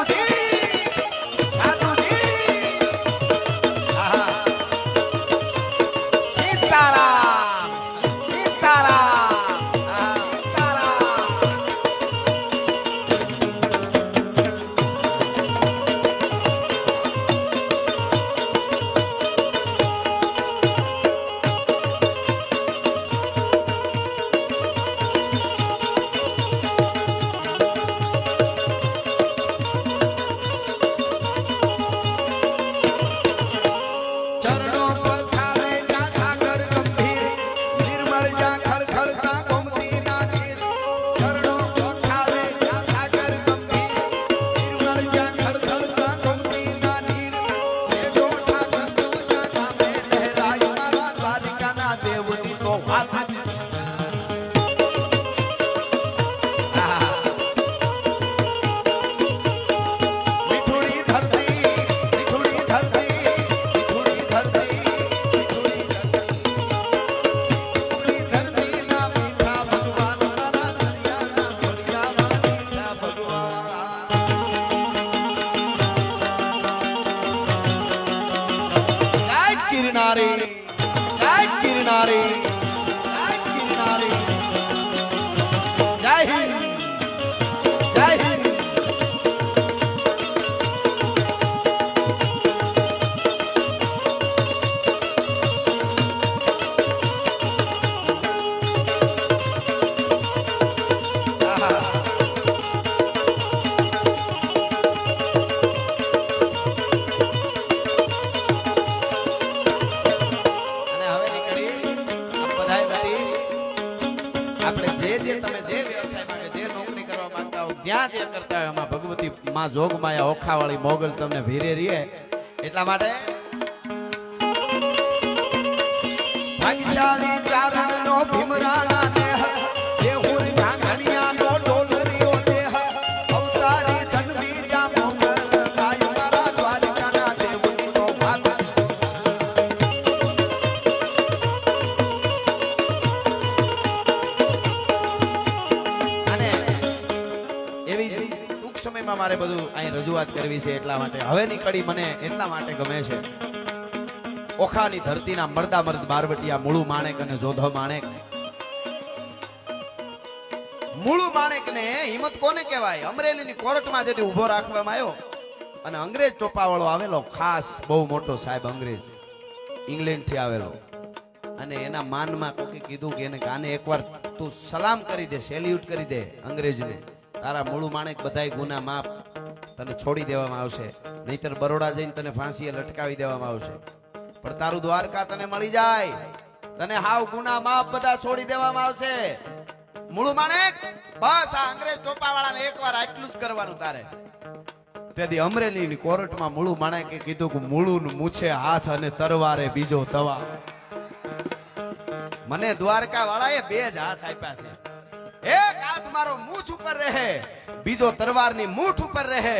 છતાંય આમાં ભગવતી માં જોગમાયા ઓખાવાળી મોગલ તમને ભીરે રીએ એટલા માટે ભાગ્યશાળી ચારણનો ભીમરાણા દેહ દેહુર ગાંગણિયાનો ડોલરીઓ દેહ અવતારી જન્મી જા મોગલ કાય મારા દ્વારકાના દેવનો ભાત અને એવી ટૂંક સમયમાં મારે બધું અહીં રજૂઆત કરવી છે એટલા માટે હવેની કડી મને એટલા માટે ગમે છે ઓખાની ધરતીના મરદા મર્દ બારવટિયા મૂળું માણેક અને જોધો માણેક મૂળું માણેક ને હિંમત કોને કહેવાય અમરેલીની કોર્ટમાં જેથી ઉભો રાખવામાં આવ્યો અને અંગ્રેજ ટોપાવાળો આવેલો ખાસ બહુ મોટો સાહેબ અંગ્રેજ ઇંગ્લેન્ડ થી આવેલો અને એના માનમાં કોકે કીધું કે એને કાને એકવાર તું સલામ કરી દે સેલ્યુટ કરી દે અંગ્રેજને તારા મૂળું માણેક બધાય ગુના માફ તને છોડી દેવામાં આવશે નહીતર બરોડા જઈને તને ફાંસીએ લટકાવી દેવામાં આવશે પણ તારું દ્વારકા તને મળી જાય તને હાવ ગુના માફ બધા છોડી દેવામાં આવશે મૂળું માણેક બસ આ અંગ્રેજ ચોપાવાળાને એકવાર આટલું જ કરવાનું તારે તેથી અમરેલીની કોર્ટમાં મૂળું માણેકે કીધું કે મૂળું મૂછે હાથ અને તરવારે બીજો તવા મને દ્વારકા વાળાએ 2 જ હાથ આપ્યા છે એક હાથ મારો મૂછ ઉપર રહે બીજો તરવારની મૂઠ ઉપર રહે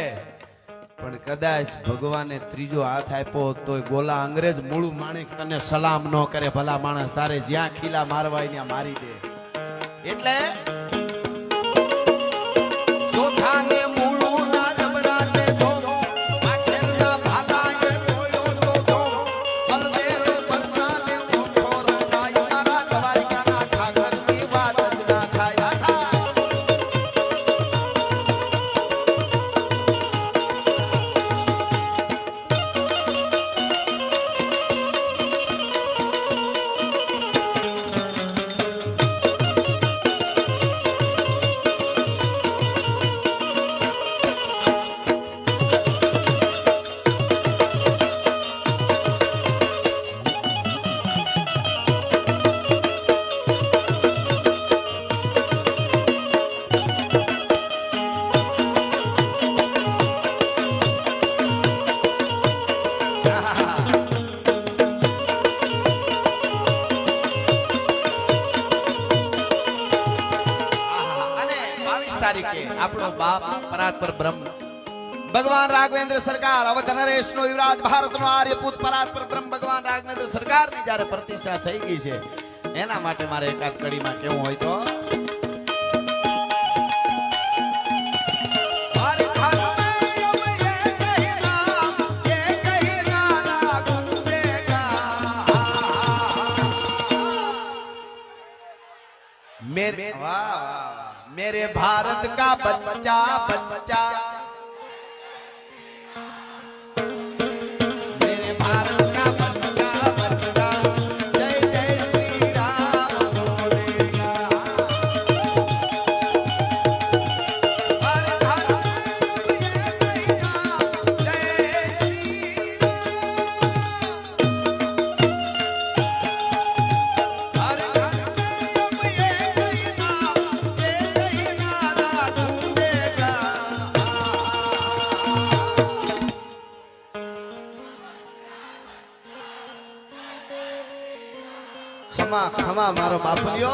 પણ કદાચ ભગવાને ત્રીજો હાથ આપ્યો તો ગોલા અંગ્રેજ મૂળું માણેક તને સલામ ન કરે ભલા માણસ તારે જ્યાં ખીલા મારવાય ત્યાં મારી દે એટલે ચોથાને મૂળું ના જબરાને જો આખેરના ભાલાએ જોયો તો જો અલવેર બરનાને ઓઠો રણાય મારા દ્વારકાના ઠાકરની વાત જ ના થાય આપણો બાપ પરાત્પર બ્રહ્મ ભગવાન રાઘવેન્દ્ર સરકાર અવધ નરેશનો યુવરાજ ભારતનો આર્યપુત પરાત્પર બ્રહ્મ ભગવાન રાઘવેન્દ્ર સરકારની જ્યારે પ્રતિષ્ઠા થઈ ગઈ છે એના માટે મારે એકાદ કડીમાં કેવું હોય તો मेरे भारत का बच्चा बच्चा मेरे भारत का बच्चा बच्चा जय जय श्री राम बोलेगा हर हर जय श्री ખમા ખમા મારો બાપલિયો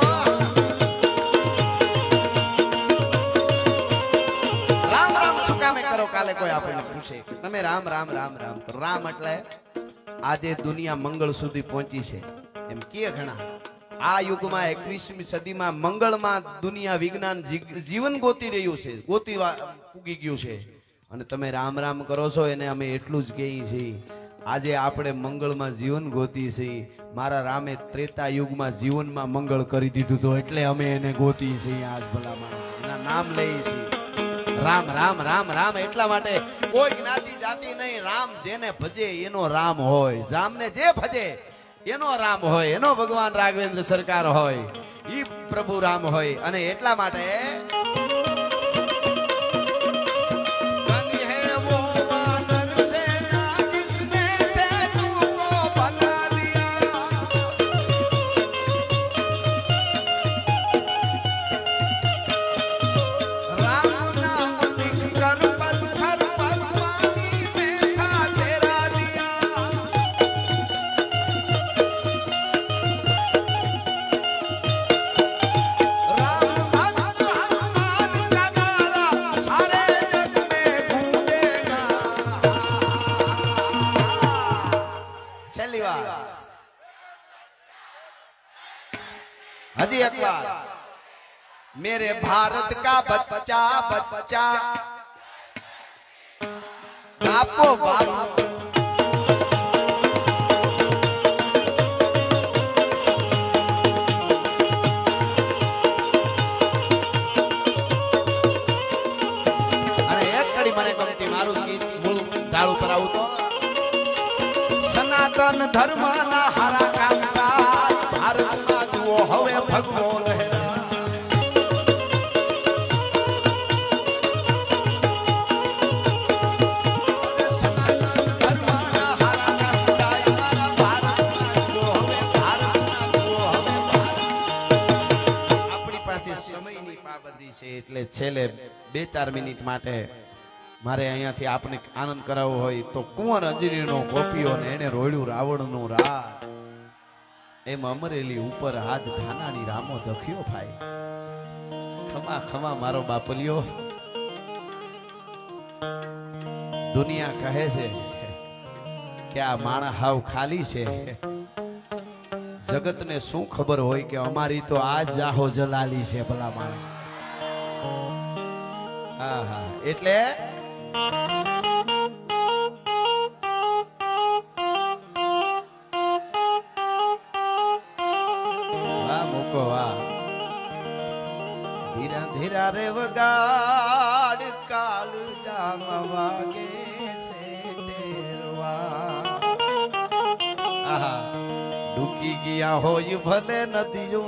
રામ રામ શું કામે કરો કાલે કોઈ આપણને પૂછે તમે રામ રામ રામ રામ કરો રામ એટલે આજે દુનિયા મંગળ સુધી પહોંચી છે એમ કે ઘણા આ યુગમાં 21મી સદીમાં મંગળમાં દુનિયા વિજ્ઞાન જીવન ગોતી રહ્યું છે ગોતી પૂગી ગયું છે અને તમે રામ રામ કરો છો એને અમે એટલું જ કહીએ છીએ આજે આપણે મંગળમાં જીવન ગોતી છે મારા રામે ત્રેતા યુગમાં જીવનમાં મંગળ કરી દીધું તો એટલે અમે એને ગોતી છીએ આજ ભલા માણસ એના નામ લઈએ છીએ રામ રામ રામ રામ એટલા માટે કોઈ જ્ઞાતિ જાતિ નહીં રામ જેને ભજે એનો રામ હોય રામને જે ભજે એનો રામ હોય એનો ભગવાન રાઘવેન્દ્ર સરકાર હોય ઈ પ્રભુ રામ હોય અને એટલા માટે હજી એક વાર मेरे भारत का बच्चा बच्चा आपको बाप अरे एक कड़ी મને ગમતી મારું ગીત મૂળ ઢાળ ઉપર આવું તો સનાતન ધર્મના હારા કામકાજ ભારતમાં જુઓ હવે ભગવો લહેરા એટલે છેલ્લે 2-4 મિનિટ માટે મારે અહીંયાથી આપને આનંદ કરાવવો હોય તો કુંવર અંજરીનો ગોપીઓ ને એને રોળ્યું રાવણનું રાજ એમ અમરેલી ઉપર હાજ ધાનાની રામો દખ્યો ભાઈ ખમા ખમા મારો બાપલિયો દુનિયા કહે છે કે આ માણા હાવ ખાલી છે જગતને શું ખબર હોય કે અમારી તો આ જાહો જલાલી છે ભલા માણસ હા હા એટલે વાહ મૂકો વાહ ધીરા ધીરા રે વગાડ કાલ જામ વાગે છે ટેરવા આહા ડૂકી ગયા હોય ભલે નદીઓ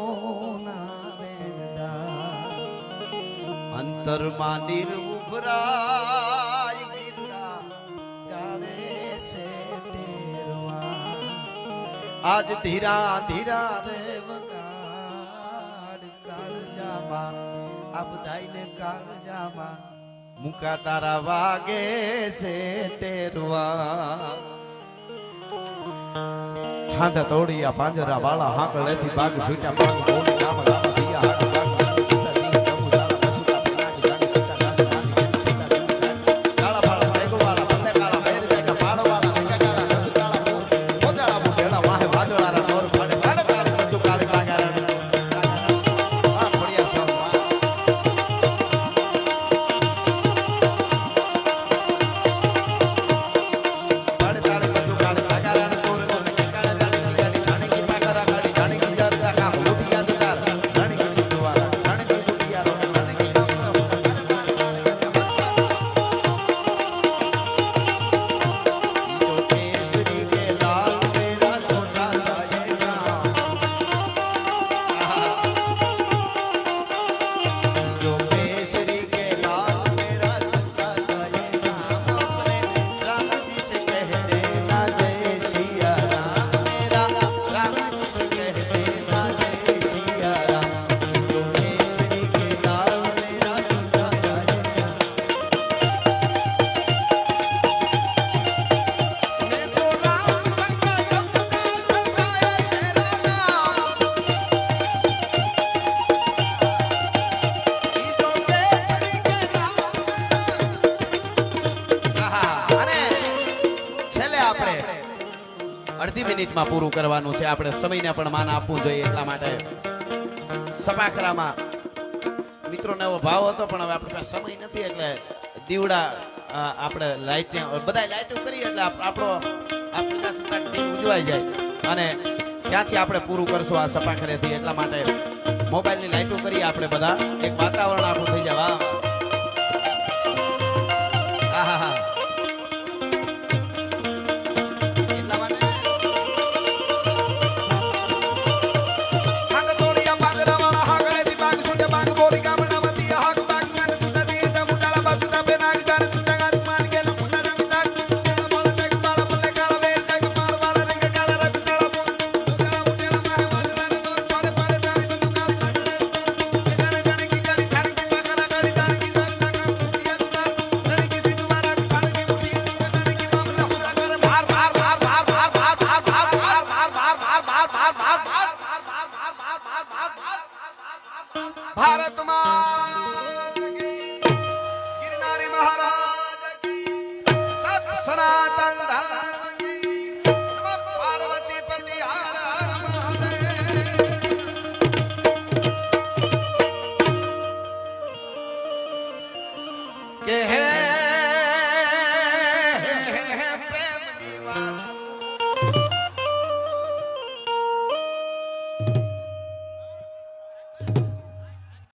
અંતરમાં નીર ઉભરાય ગીરના ગાળે છે તેરવા આજ ધીરા ધીરા રે વગાડ કાળજામાં આ બધાઈને કાળજામાં મુકા તારા વાગે છે તેરવા હાંધા તોડિયા પાંજરા વાળા હાંકળેથી બાગ છૂટ્યા પાગ બોલી નામ રામ દિયા હાડ અડધી મિનિટમાં પૂરું કરવાનું છે આપણે સમયને પણ માન આપવું જોઈએ એટલા માટે સપાખરામાં મિત્રોને એવો ભાવ હતો પણ હવે આપણી પાસે સમય નથી એટલે દીવડા આપણે લાઈટ બધા લાઈટો કરીએ એટલે આપણો આ પ્રજાસત્તાક દિન ઉજવાઈ જાય અને ત્યાંથી આપણે પૂરું કરશું આ સપાખરેથી એટલા માટે મોબાઈલની લાઈટો કરીએ આપણે બધા એક વાતાવરણ આપણું થઈ જાય વાહ હા હા भारत गिरनारी महाराज की सनातन धर्म की पार्वती पति हर हर महादेव